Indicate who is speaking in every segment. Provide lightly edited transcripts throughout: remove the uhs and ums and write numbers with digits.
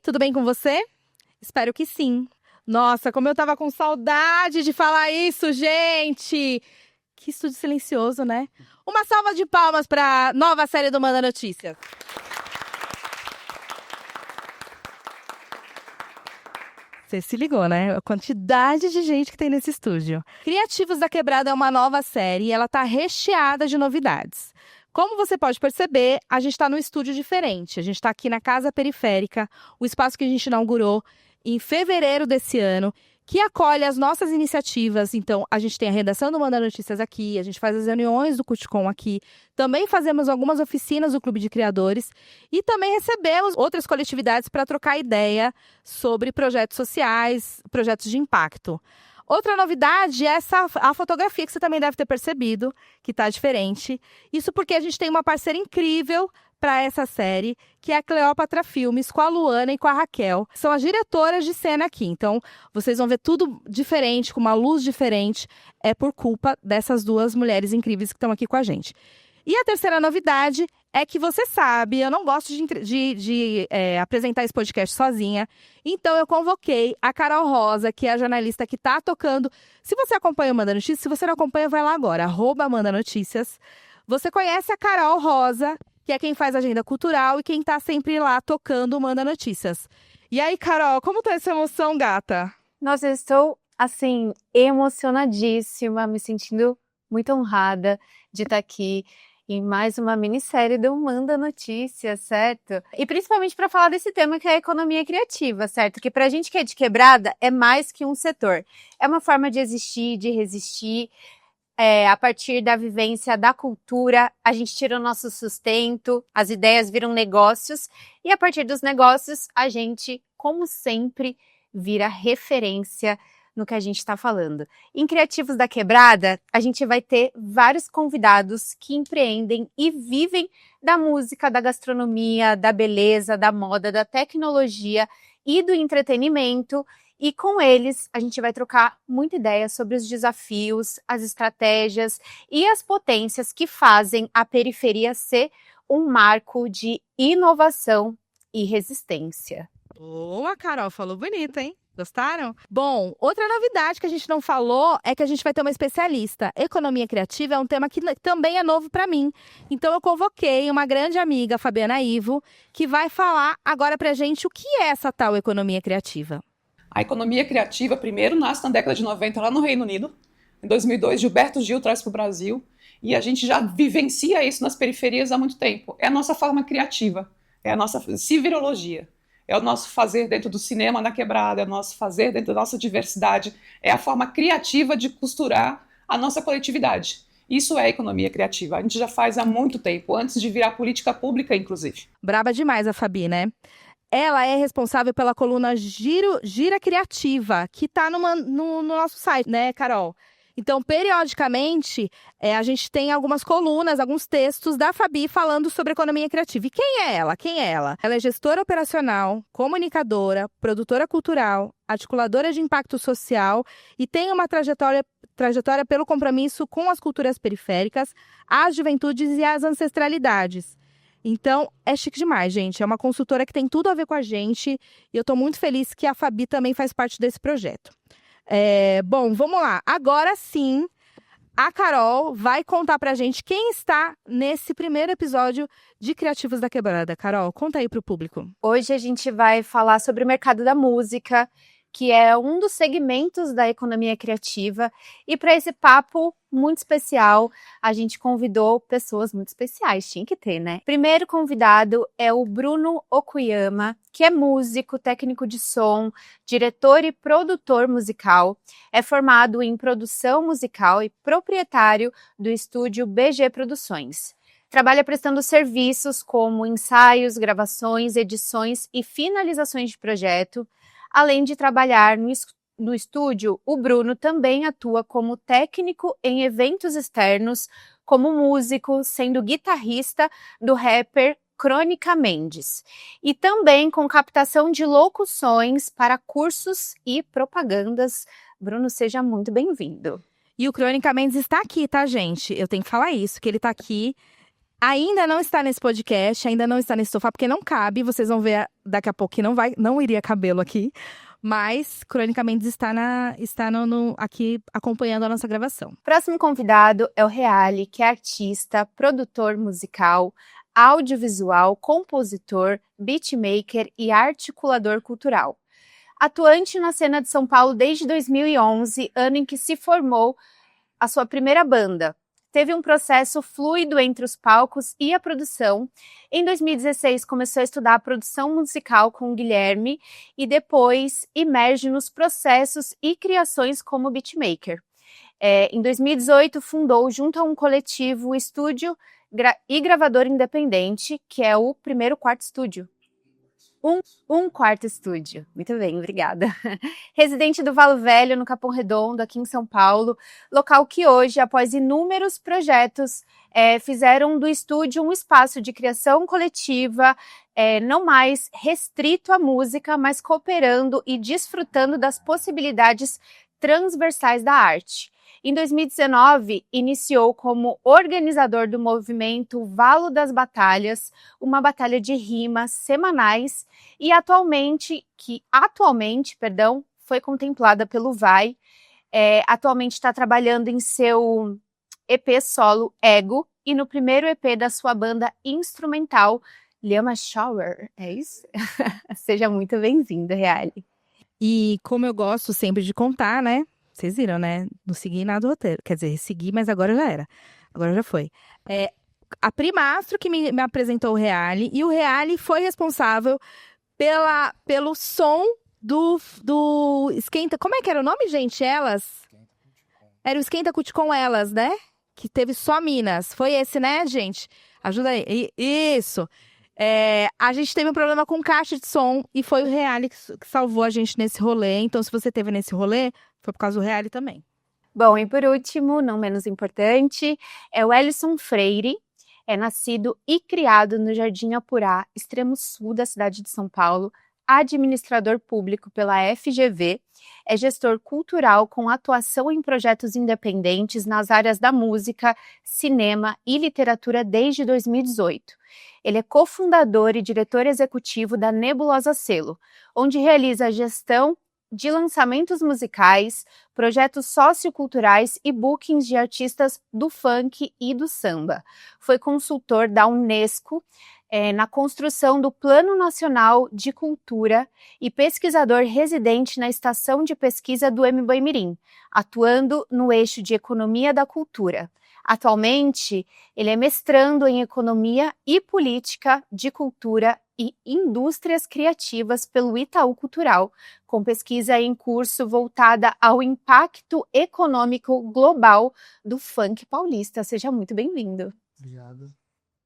Speaker 1: Tudo bem com você? Espero que sim. Nossa, como eu tava com saudade de falar isso, gente! Que estúdio silencioso, né? Uma salva de palmas para a nova série do Manda Notícias. Você se ligou, né? A quantidade de gente que tem nesse estúdio. Criativos da Quebrada é uma nova série e ela tá recheada de novidades. Como você pode perceber, a gente está num estúdio diferente. A gente está aqui na Casa Periférica, o espaço que a gente inaugurou em fevereiro desse ano, que acolhe as nossas iniciativas. Então, a gente tem a redação do Manda Notícias aqui, a gente faz as reuniões do CultCon aqui, também fazemos algumas oficinas do Clube de Criadores e também recebemos outras coletividades para trocar ideia sobre projetos sociais, projetos de impacto. Outra novidade é a fotografia, que você também deve ter percebido, que está diferente. Isso porque a gente tem uma parceira incrível para essa série, que é a Cleópatra Filmes, com a Luana e com a Raquel. São as diretoras de cena aqui, então vocês vão ver tudo diferente, com uma luz diferente. É por culpa dessas duas mulheres incríveis que estão aqui com a gente. E a terceira novidade é que você sabe, eu não gosto de apresentar esse podcast sozinha, então eu convoquei a Carol Rosa, que é a jornalista que está tocando. Se você acompanha o Manda Notícias, se você não acompanha, vai lá agora, @MandaNotícias. Você conhece a Carol Rosa, que é quem faz a agenda cultural e quem está sempre lá tocando o Manda Notícias. E aí, Carol, como tá essa emoção, gata?
Speaker 2: Nossa, eu estou, assim, emocionadíssima, me sentindo muito honrada de estar aqui em mais uma minissérie do Manda Notícias, certo? E principalmente para falar desse tema que é a economia criativa, certo? Que pra gente que é de quebrada é mais que um setor. É uma forma de existir, de resistir. A partir da vivência da cultura, a gente tira o nosso sustento, as ideias viram negócios, e a partir dos negócios, a gente, como sempre, vira referência no que a gente está falando. Em Criativos da Quebrada, a gente vai ter vários convidados que empreendem e vivem da música, da gastronomia, da beleza, da moda, da tecnologia e do entretenimento. E com eles, a gente vai trocar muita ideia sobre os desafios, as estratégias e as potências que fazem a periferia ser um marco de inovação e resistência.
Speaker 1: Boa, Carol, falou bonito, hein? Gostaram? Bom, outra novidade que a gente não falou é que a gente vai ter uma especialista. Economia criativa é um tema que também é novo para mim. Então eu convoquei uma grande amiga, Fabiana Ivo, que vai falar agora pra gente o que é essa tal economia criativa.
Speaker 3: A economia criativa, primeiro, nasce na década de 90, lá no Reino Unido. Em 2002, Gilberto Gil traz para o Brasil. E a gente já vivencia isso nas periferias há muito tempo. É a nossa forma criativa, é a nossa civirologia. É o nosso fazer dentro do cinema na quebrada, é o nosso fazer dentro da nossa diversidade. É a forma criativa de costurar a nossa coletividade. Isso é economia criativa. A gente já faz há muito tempo, antes de virar política pública, inclusive.
Speaker 1: Braba demais a Fabi, né? Ela é responsável pela coluna Gira Criativa, que está no nosso site, né, Carol? Então, periodicamente, a gente tem algumas colunas, alguns textos da Fabi falando sobre economia criativa. E quem é ela? Quem é ela? Ela é gestora operacional, comunicadora, produtora cultural, articuladora de impacto social e tem uma trajetória pelo compromisso com as culturas periféricas, as juventudes e as ancestralidades. Então, é chique demais, gente. É uma consultora que tem tudo a ver com a gente e eu estou muito feliz que a Fabi também faz parte desse projeto. Bom, vamos lá. Agora sim, a Carol vai contar pra gente quem está nesse primeiro episódio de Criativos da Quebrada. Carol, conta aí pro público.
Speaker 2: Hoje a gente vai falar sobre o mercado da música, que é um dos segmentos da economia criativa. E para esse papo muito especial, a gente convidou pessoas muito especiais, tinha que ter, né? Primeiro convidado é o Bruno Okuyama, que é músico, técnico de som, diretor e produtor musical, é formado em produção musical e proprietário do estúdio BG Produções. Trabalha prestando serviços como ensaios, gravações, edições e finalizações de projeto. Além de trabalhar no estúdio, o Bruno também atua como técnico em eventos externos, como músico, sendo guitarrista do rapper Crônica Mendes. E também com captação de locuções para cursos e propagandas. Bruno, seja muito bem-vindo.
Speaker 1: E o Crônica Mendes está aqui, tá, gente? Eu tenho que falar isso, que ele está aqui Ainda não está nesse podcast, ainda não está nesse sofá, porque não cabe. Vocês vão ver daqui a pouco que não iria cabê-lo aqui. Mas Crônicamente está aqui acompanhando a nossa gravação.
Speaker 2: Próximo convidado é o Reale, que é artista, produtor musical, audiovisual, compositor, beatmaker e articulador cultural. Atuante na cena de São Paulo desde 2011, ano em que se formou a sua primeira banda. Teve um processo fluido entre os palcos e a produção. Em 2016, começou a estudar a produção musical com o Guilherme e depois emerge nos processos e criações como beatmaker. Em 2018, fundou, junto a um coletivo, o estúdio e gravador independente, que é o Primeiro Quarto Estúdio. Um quarto estúdio. Muito bem, obrigada. Residente do Valo Velho, no Capão Redondo, aqui em São Paulo. Local que hoje, após inúmeros projetos, fizeram do estúdio um espaço de criação coletiva, não mais restrito à música, mas cooperando e desfrutando das possibilidades transversais da arte. Em 2019, iniciou como organizador do movimento Valo das Batalhas, uma batalha de rimas semanais, e atualmente foi contemplada pelo VAI. Atualmente está trabalhando em seu EP solo Ego e no primeiro EP da sua banda instrumental Lhama Shower. É isso? Seja muito bem-vindo, Reale.
Speaker 1: E como eu gosto sempre de contar, né? Vocês viram, né? Não segui nada do roteiro. Quer dizer, segui, mas agora já era. Agora já foi. A Primastro que me apresentou o Reale. E o Reale foi responsável pelo som do Esquenta... Como é que era o nome, gente? Elas? Era o Esquenta Cut com Elas, né? Que teve só Minas. Foi esse, né, gente? Ajuda aí. Isso. A gente teve um problema com caixa de som e foi o Reale que salvou a gente nesse rolê. Então, se você teve nesse rolê, foi por causa do Reale também.
Speaker 2: Bom, e por último, não menos importante, é o Ellison Freire. É nascido e criado no Jardim Apurá, extremo sul da cidade de São Paulo, administrador público pela FGV, é gestor cultural com atuação em projetos independentes nas áreas da música, cinema e literatura desde 2018. Ele é cofundador e diretor executivo da Nebulosa Selo, onde realiza a gestão de lançamentos musicais, projetos socioculturais e bookings de artistas do funk e do samba. Foi consultor da Unesco na construção do Plano Nacional de Cultura e pesquisador residente na Estação de Pesquisa do Mboi-Mirim, atuando no eixo de Economia da Cultura. Atualmente, ele é mestrando em Economia e Política de Cultura e Indústrias Criativas pelo Itaú Cultural, com pesquisa em curso voltada ao impacto econômico global do funk paulista. Seja muito bem-vindo.
Speaker 4: Obrigado.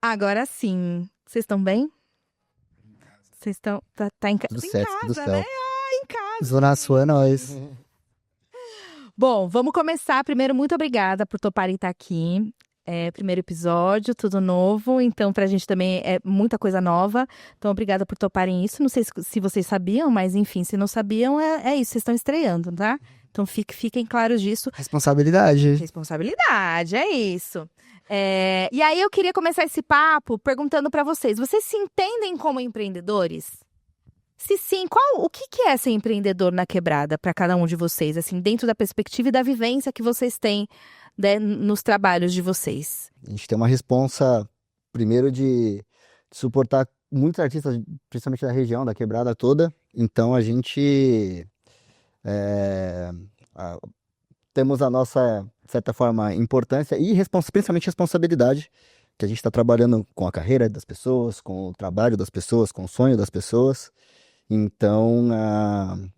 Speaker 1: Agora sim. Vocês estão bem? Vocês estão... Tá em,
Speaker 4: Tudo
Speaker 1: em
Speaker 4: certo,
Speaker 1: casa,
Speaker 4: tudo certo.
Speaker 1: né? Em casa.
Speaker 4: Zona Sul é nóis.
Speaker 1: Bom, vamos começar. Primeiro, muito obrigada por toparem estar aqui. Primeiro episódio, tudo novo. Então, pra gente também é muita coisa nova. Então, obrigada por toparem isso. Não sei se vocês sabiam, mas enfim, se não sabiam, é isso. Vocês estão estreando, tá? Então, fiquem claros disso.
Speaker 4: Responsabilidade.
Speaker 1: Responsabilidade, é isso. E aí, eu queria começar esse papo perguntando pra vocês. Vocês se entendem como empreendedores? Se sim, o que é ser empreendedor na Quebrada para cada um de vocês? Assim, dentro da perspectiva e da vivência que vocês têm, né, nos trabalhos de vocês.
Speaker 4: A gente tem uma responsa, primeiro, de suportar muitos artistas, principalmente da região, da Quebrada toda. Então, a gente temos a nossa, de certa forma, importância e principalmente responsabilidade, que a gente está trabalhando com a carreira das pessoas, com o trabalho das pessoas, com o sonho das pessoas. Então,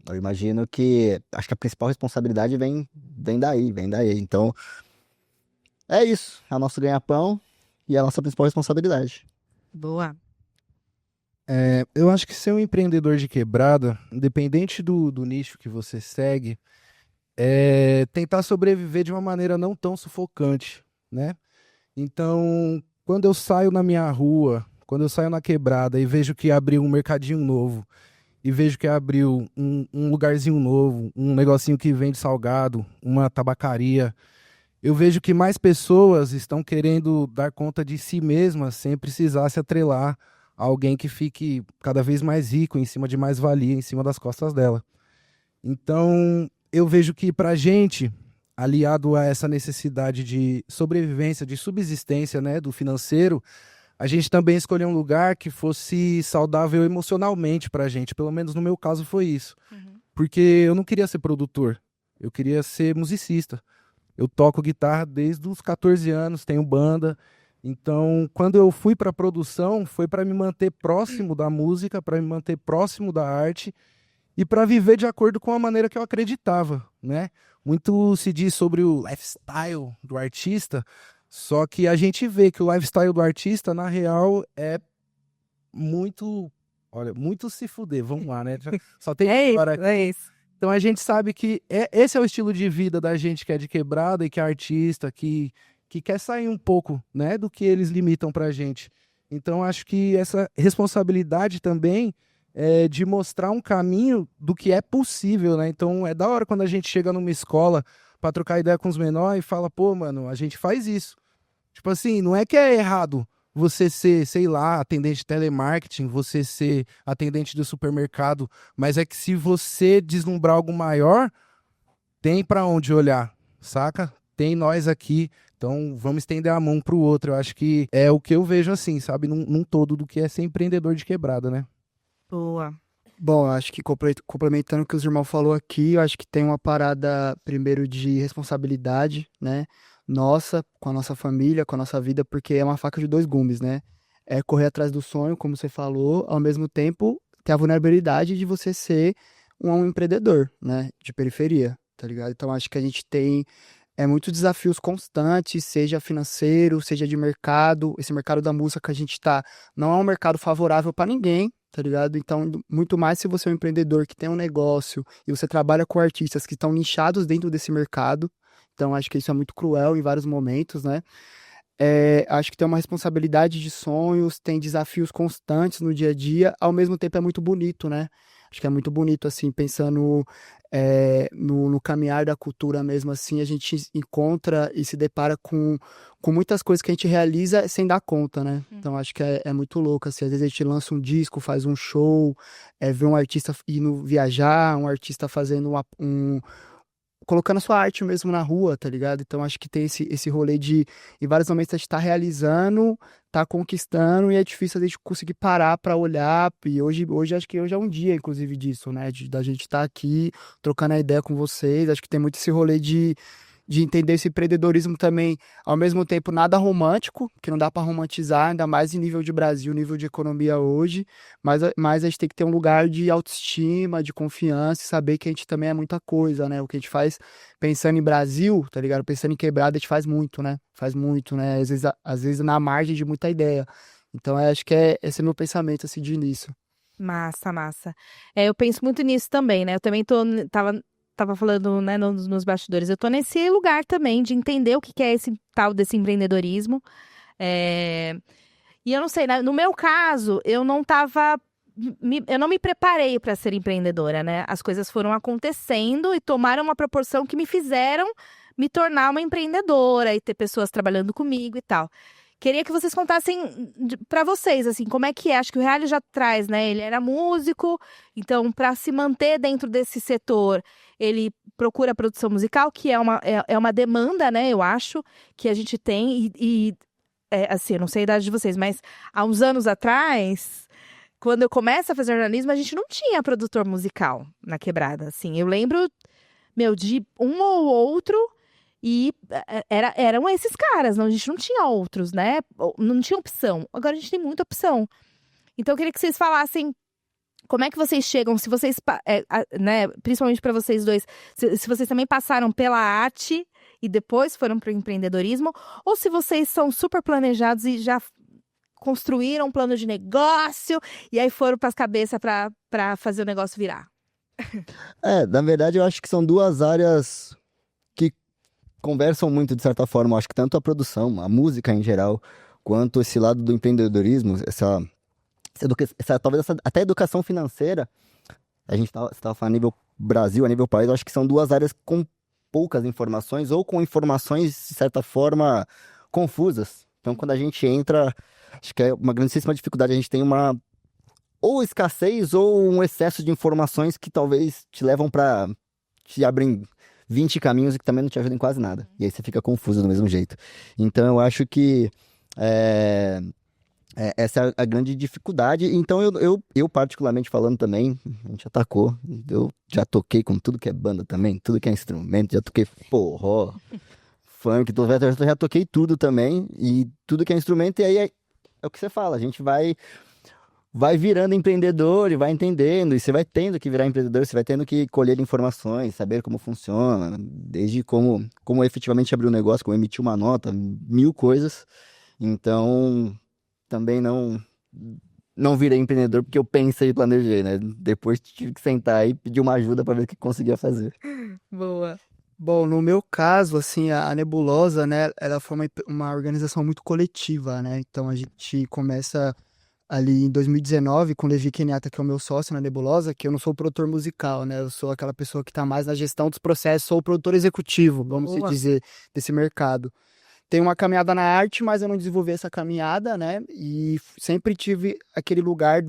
Speaker 4: eu imagino que, acho que a principal responsabilidade vem daí. Então, é isso, é o nosso ganha-pão e a nossa principal responsabilidade.
Speaker 1: Boa.
Speaker 5: Eu acho que ser um empreendedor de quebrada, independente do nicho que você segue, é tentar sobreviver de uma maneira não tão sufocante, né? Então, quando eu saio na minha rua, quando eu saio na quebrada e vejo que abriu um mercadinho novo, e vejo que abriu um lugarzinho novo, um negocinho que vende salgado, uma tabacaria, eu vejo que mais pessoas estão querendo dar conta de si mesmas sem precisar se atrelar a alguém que fique cada vez mais rico, em cima de mais-valia, em cima das costas dela. Então, eu vejo que pra gente, aliado a essa necessidade de sobrevivência, de subsistência, né, do financeiro, a gente também escolheu um lugar que fosse saudável emocionalmente pra gente. Pelo menos no meu caso foi isso. Porque eu não queria ser produtor, eu queria ser musicista. Eu toco guitarra desde os 14 anos, tenho banda. Então, quando eu fui para a produção, foi para me manter próximo da música, para me manter próximo da arte e para viver de acordo com a maneira que eu acreditava, né? Muito se diz sobre o lifestyle do artista, só que a gente vê que o lifestyle do artista, na real, é muito, olha, muito se fuder, vamos lá, né? Só tem história aqui.
Speaker 1: É isso.
Speaker 5: Então a gente sabe que esse é o estilo de vida da gente que é de quebrada e que é artista, que quer sair um pouco, né, do que eles limitam pra gente. Então acho que essa responsabilidade também é de mostrar um caminho do que é possível, né? Então é da hora quando a gente chega numa escola pra trocar ideia com os menores e fala, pô, mano, a gente faz isso. Tipo assim, não é que é errado você ser, sei lá, atendente de telemarketing, você ser atendente do supermercado, mas é que se você deslumbrar algo maior, tem pra onde olhar, saca? Tem nós aqui, então vamos estender a mão pro outro. Eu acho que é o que eu vejo assim, sabe? Num todo do que é ser empreendedor de quebrada, né?
Speaker 1: Boa.
Speaker 6: Bom, eu acho que complementando o que os irmãos falou aqui, eu acho que tem uma parada primeiro de responsabilidade, né? Nossa, com a nossa família, com a nossa vida, porque é uma faca de dois gumes, né? É correr atrás do sonho, como você falou, ao mesmo tempo ter a vulnerabilidade de você ser um empreendedor, né? De periferia, tá ligado? Então acho que a gente tem muitos desafios constantes, seja financeiro, seja de mercado. Esse mercado da música que a gente tá não é um mercado favorável para ninguém, tá ligado? Então, muito mais se você é um empreendedor que tem um negócio e você trabalha com artistas que estão nichados dentro desse mercado. Então, acho que isso é muito cruel em vários momentos, né? Acho que tem uma responsabilidade de sonhos, tem desafios constantes no dia a dia, ao mesmo tempo é muito bonito, né? Acho que é muito bonito, assim, pensando no caminhar da cultura mesmo, assim, a gente encontra e se depara com muitas coisas que a gente realiza sem dar conta, né? Então, acho que é muito louco, assim, às vezes a gente lança um disco, faz um show, vê um artista indo viajar, um artista fazendo colocando a sua arte mesmo na rua, tá ligado? Então acho que tem esse rolê de, em vários momentos, a gente tá realizando, tá conquistando, e é difícil a gente conseguir parar pra olhar, e hoje acho que hoje é um dia, inclusive, disso, né? Da gente estar aqui, trocando a ideia com vocês, acho que tem muito esse rolê de entender esse empreendedorismo também, ao mesmo tempo, nada romântico, que não dá pra romantizar, ainda mais em nível de Brasil, nível de economia hoje, mas a gente tem que ter um lugar de autoestima, de confiança, e saber que a gente também é muita coisa, né? O que a gente faz pensando em Brasil, tá ligado? Pensando em quebrada, a gente faz muito, né? Faz muito, né? Às vezes na margem de muita ideia. Então, acho que esse é meu pensamento, assim, de início.
Speaker 1: Massa, massa. Eu penso muito nisso também, né? Eu também tava falando, né, nos bastidores. Eu tô nesse lugar também de entender o que é esse tal desse empreendedorismo. E eu não sei, né? No meu caso, eu não me preparei para ser empreendedora, né? As coisas foram acontecendo e tomaram uma proporção que me fizeram me tornar uma empreendedora e ter pessoas trabalhando comigo e tal. Queria que vocês contassem para vocês, assim, como é que é. Acho que o Reale já traz, né? Ele era músico, então, para se manter dentro desse setor, ele procura produção musical, que é uma demanda, né? Eu acho, que a gente tem. Assim, eu não sei a idade de vocês, mas há uns anos atrás, quando eu começo a fazer jornalismo, a gente não tinha produtor musical na quebrada, assim. Eu lembro, de um ou outro. E eram esses caras, não, a gente não tinha outros, né? Não tinha opção. Agora a gente tem muita opção. Então eu queria que vocês falassem como é que vocês chegam, se vocês, né, principalmente para vocês dois, se vocês também passaram pela arte e depois foram para o empreendedorismo, ou se vocês são super planejados e já construíram um plano de negócio e aí foram para as cabeças para fazer o negócio virar.
Speaker 4: Na verdade, eu acho que são duas áreas que conversam muito, de certa forma. Eu acho que tanto a produção, a música em geral, quanto esse lado do empreendedorismo, talvez até a educação financeira, você estava falando a nível Brasil, a nível país, eu acho que são duas áreas poucas informações ou com informações, de certa forma, confusas. Então, quando a gente entra, acho que é uma grandíssima dificuldade. A gente tem uma ou escassez ou um excesso de informações que talvez te levam para te abrem 20 caminhos e que também não te ajudam em quase nada. E aí você fica confuso do mesmo jeito. Então, eu acho que essa é a grande dificuldade. Então, eu particularmente falando também, a gente atacou. Eu já toquei com tudo que é banda também, tudo que é instrumento, já toquei forró, funk, eu já toquei tudo também, e tudo que é instrumento, e aí é o que você fala, a gente vai virando empreendedor e vai entendendo, e você vai tendo que virar empreendedor, você vai tendo que colher informações, saber como funciona, desde como efetivamente abrir um negócio, como emitir uma nota, 1000 coisas. Então, também não virei empreendedor porque eu pensei e planejei, né? Depois tive que sentar e pedir uma ajuda para ver o que conseguia fazer.
Speaker 1: Boa.
Speaker 6: Bom, no meu caso, assim, a Nebulosa, né, ela foi uma organização muito coletiva, né? Então a gente começa ali em 2019 com o Levi Kenyatta, que é o meu sócio na Nebulosa, que eu não sou produtor musical, né? Eu sou aquela pessoa que está mais na gestão dos processos, sou o produtor executivo, vamos
Speaker 1: Boa.
Speaker 6: dizer, desse mercado. Tenho uma caminhada na arte, mas eu não desenvolvi essa caminhada, né? E sempre tive aquele lugar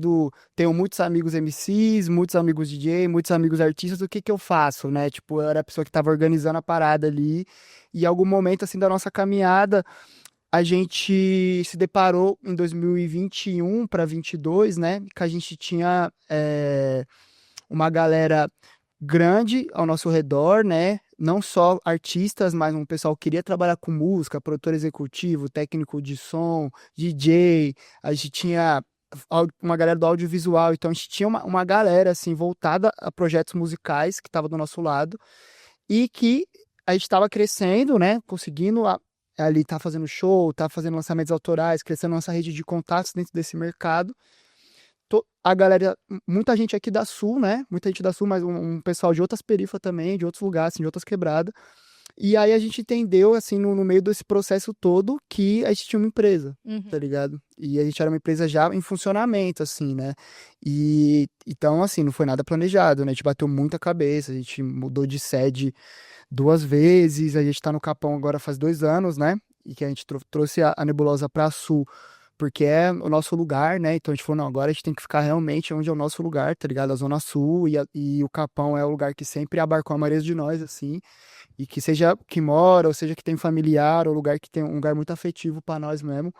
Speaker 6: tenho muitos amigos MCs, muitos amigos DJ, muitos amigos artistas, o que eu faço, né? Tipo, eu era a pessoa que estava organizando a parada ali. E em algum momento, assim, da nossa caminhada, a gente se deparou em 2021 para 22, né? Que a gente tinha uma galera grande ao nosso redor, né? Não só artistas, mas um pessoal que queria trabalhar com música, produtor executivo, técnico de som, DJ. A gente tinha uma galera do audiovisual, então a gente tinha uma galera assim voltada a projetos musicais que estava do nosso lado e que a gente estava crescendo, né? Conseguindo ali tá fazendo show, tá fazendo lançamentos autorais, crescendo nossa rede de contatos dentro desse mercado. A galera, muita gente aqui da Sul, né? Muita gente da Sul, mas um pessoal de outras perifas também, de outros lugares, assim, de outras quebradas. E aí a gente entendeu, assim, no meio desse processo todo, que a gente tinha uma empresa, tá ligado? E a gente era uma empresa já em funcionamento, assim, né? E então, assim, não foi nada planejado, né? A gente bateu muita cabeça, a gente mudou de sede 2 vezes, a gente tá no Capão agora faz 2 anos, né? E que a gente trouxe a Nebulosa pra Sul, porque é o nosso lugar, né? Então a gente falou, não, agora a gente tem que ficar realmente onde é o nosso lugar, tá ligado? A Zona Sul e o Capão é o lugar que sempre abarcou a maioria de nós, assim, e que seja que mora, ou seja que tem familiar, ou lugar que tem um lugar muito afetivo pra nós mesmo.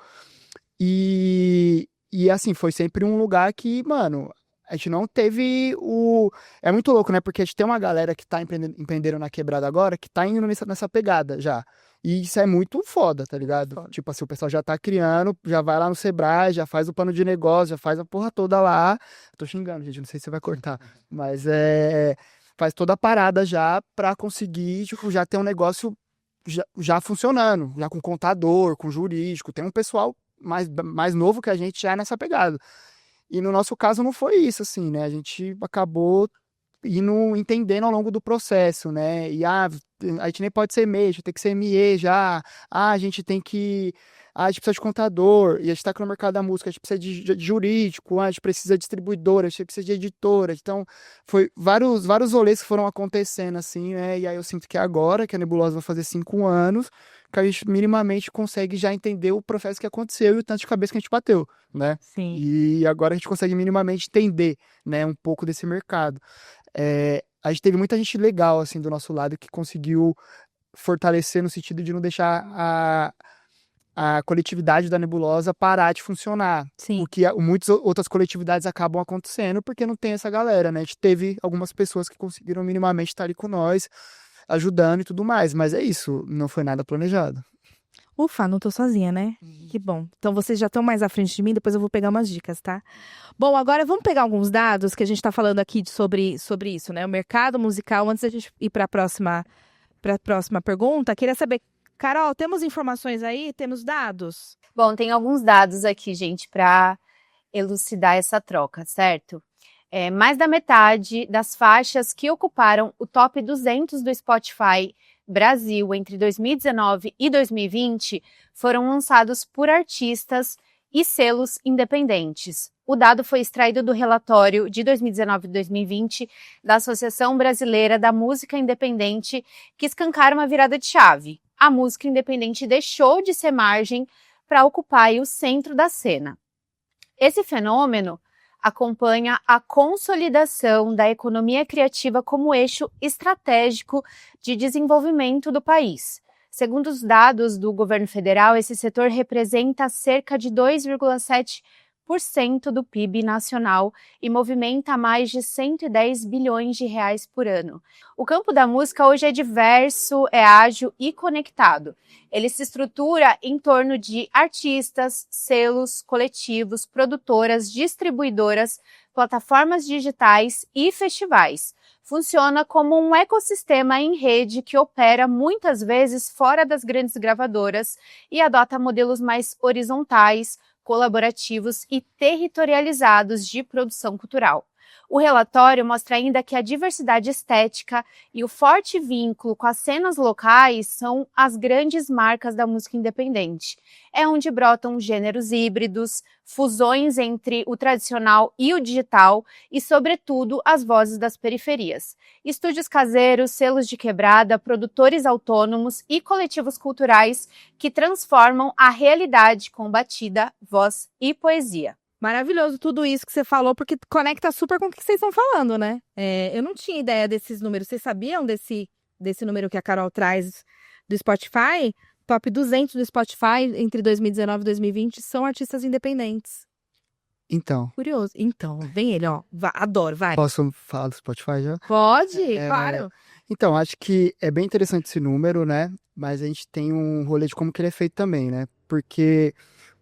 Speaker 6: E assim, foi sempre um lugar que, mano, a gente não teve É muito louco, né? Porque a gente tem uma galera que tá empreendendo na quebrada agora, que tá indo nessa pegada já. E isso é muito foda, tá ligado?
Speaker 1: Foda.
Speaker 6: Tipo assim, o pessoal já tá criando, já vai lá no Sebrae, já faz o plano de negócio, já faz a porra toda lá. Tô xingando, gente, não sei se você vai cortar. Mas faz toda a parada já pra conseguir, tipo, já ter um negócio já funcionando, já com contador, com jurídico. Tem um pessoal mais novo que a gente já é nessa pegada. E no nosso caso não foi isso, assim, né? A gente acabou entendendo ao longo do processo, né? E a gente nem pode ser MEI, a gente tem que ser ME já. A gente tem que... a gente precisa de contador, e a gente tá aqui no mercado da música, a gente precisa de jurídico, a gente precisa de distribuidora, a gente precisa de editora. Então, foi vários rolês que foram acontecendo, assim, né? E aí eu sinto que agora, que a Nebulosa vai fazer 5 anos, que a gente minimamente consegue já entender o processo que aconteceu e o tanto de cabeça que a gente bateu, né?
Speaker 1: Sim.
Speaker 6: E agora a gente consegue minimamente entender, né, um pouco desse mercado. A gente teve muita gente legal, assim, do nosso lado que conseguiu fortalecer no sentido de não deixar a coletividade da Nebulosa parar de funcionar.
Speaker 1: Sim.
Speaker 6: O que muitas outras coletividades acabam acontecendo porque não tem essa galera, né? A gente teve algumas pessoas que conseguiram minimamente estar ali com nós, ajudando e tudo mais, mas é isso, não foi nada planejado.
Speaker 1: Ufa, não tô sozinha, né? Que bom. Então vocês já estão mais à frente de mim, depois eu vou pegar umas dicas, tá? Bom, agora vamos pegar alguns dados que a gente tá falando aqui sobre isso, né? O mercado musical, antes da gente ir para a próxima pergunta, queria saber, Carol, temos informações aí? Temos dados?
Speaker 2: Bom, tem alguns dados aqui, gente, para elucidar essa troca, certo? Mais da metade das faixas que ocuparam o top 200 do Spotify Brasil entre 2019 e 2020 foram lançados por artistas e selos independentes. O dado foi extraído do relatório de 2019 e 2020 da Associação Brasileira da Música Independente, que escancara uma virada de chave. A música independente deixou de ser margem para ocupar aí o centro da cena. Esse fenômeno acompanha a consolidação da economia criativa como eixo estratégico de desenvolvimento do país. Segundo os dados do governo federal, esse setor representa cerca de 2,7% do PIB nacional e movimenta mais de 110 bilhões de reais por ano. O campo da música hoje é diverso, é ágil e conectado. Ele se estrutura em torno de artistas, selos, coletivos, produtoras, distribuidoras, plataformas digitais e festivais. Funciona como um ecossistema em rede que opera muitas vezes fora das grandes gravadoras e adota modelos mais horizontais, colaborativos e territorializados de produção cultural. O relatório mostra ainda que a diversidade estética e o forte vínculo com as cenas locais são as grandes marcas da música independente. É onde brotam gêneros híbridos, fusões entre o tradicional e o digital e, sobretudo, as vozes das periferias. Estúdios caseiros, selos de quebrada, produtores autônomos e coletivos culturais que transformam a realidade com batida, voz e poesia.
Speaker 1: Maravilhoso tudo isso que você falou, porque conecta super com o que vocês estão falando, né? Eu não tinha ideia desses números. Vocês sabiam desse número que a Carol traz do Spotify? Top 200 do Spotify entre 2019 e 2020 são artistas independentes.
Speaker 6: Então,
Speaker 1: Curioso. Então, vem ele, ó. Adoro, vai.
Speaker 6: posso falar do Spotify já?
Speaker 1: Pode,
Speaker 6: É,
Speaker 1: claro.
Speaker 6: Então, acho que é bem interessante esse número, né? Mas a gente tem um rolê de como que ele é feito também, né? Porque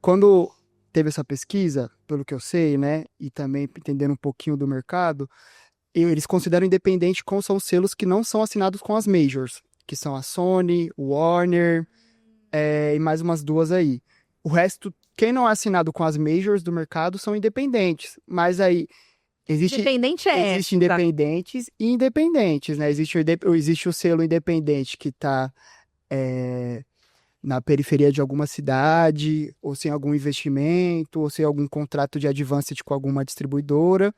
Speaker 6: quando teve essa pesquisa, pelo que eu sei, né? E também entendendo um pouquinho do mercado, eles consideram independente como são os selos que não são assinados com as majors, que são a Sony, o Warner, e mais umas duas aí. O resto, quem não é assinado com as majors do mercado são independentes. Mas aí existe
Speaker 1: Independente
Speaker 6: Existem independentes e independentes, né? Existe o selo independente que está na periferia de alguma cidade, ou sem algum investimento, ou sem algum contrato de advanced com alguma distribuidora.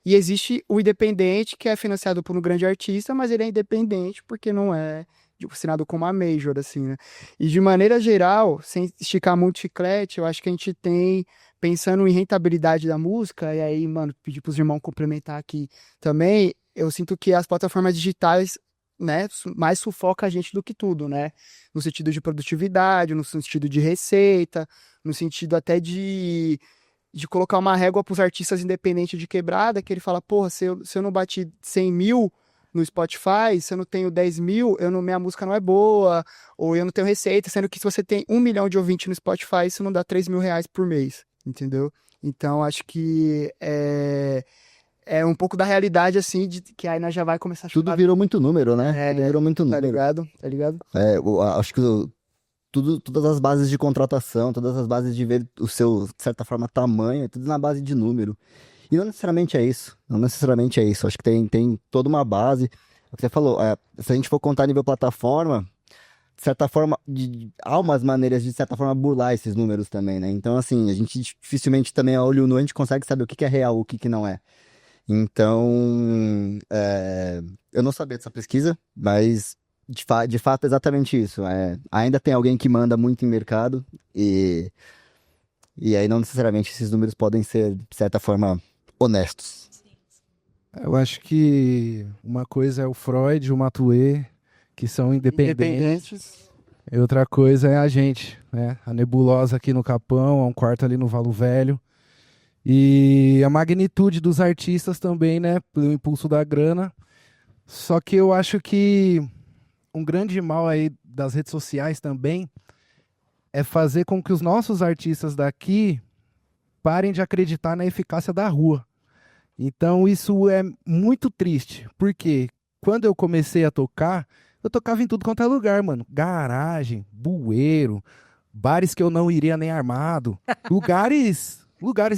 Speaker 6: E existe o independente, que é financiado por um grande artista, mas ele é independente porque não é assinado como uma major, assim, né? E de maneira geral, sem esticar muito chiclete, eu acho que a gente tem, pensando em rentabilidade da música, e aí, mano, pedir pros irmãos complementar aqui também, eu sinto que as plataformas digitais, né, mais sufoca a gente do que tudo, né? No sentido de produtividade, no sentido de receita, no sentido até de colocar uma régua pros artistas independentes de quebrada, que ele fala, porra, se eu não bati 100 mil no Spotify, se eu não tenho 10 mil, minha música não é boa, ou eu não tenho receita, sendo que se você tem 1 milhão de ouvintes no Spotify, isso não dá 3 mil reais por mês, entendeu? Então, acho que é um pouco da realidade, assim, de que aí nós já vai começar a
Speaker 4: Tudo
Speaker 6: chutar.
Speaker 4: virou muito número, né? Tudo virou muito
Speaker 6: Tá
Speaker 4: número.
Speaker 6: ligado? Tá ligado?
Speaker 4: Acho que todas as bases de contratação, todas as bases de ver o seu, de certa forma, tamanho, é tudo na base de número. E não necessariamente é isso. Não necessariamente é isso. Acho que tem toda uma base. O que você falou, se a gente for contar a nível plataforma, de certa forma, há umas maneiras de certa forma, burlar esses números também, né? Então, assim, a gente dificilmente também, a olho nu, a gente consegue saber o que é real, o que não é. Então, eu não sabia dessa pesquisa, mas de fato é exatamente isso. Ainda tem alguém que manda muito em mercado e aí não necessariamente esses números podem ser, de certa forma, honestos.
Speaker 5: Eu acho que uma coisa é o Freud, o Mathieu, que são independentes. E outra coisa é a gente, né? A Nebulosa aqui no Capão, a um quarto ali no Valo Velho. E a magnitude dos artistas também, né? Pelo impulso da grana. Só que eu acho que um grande mal aí das redes sociais também é fazer com que os nossos artistas daqui parem de acreditar na eficácia da rua. Então isso é muito triste, porque quando eu comecei a tocar, eu tocava em tudo quanto é lugar, mano. Garagem, bueiro, bares que eu não iria nem armado, lugares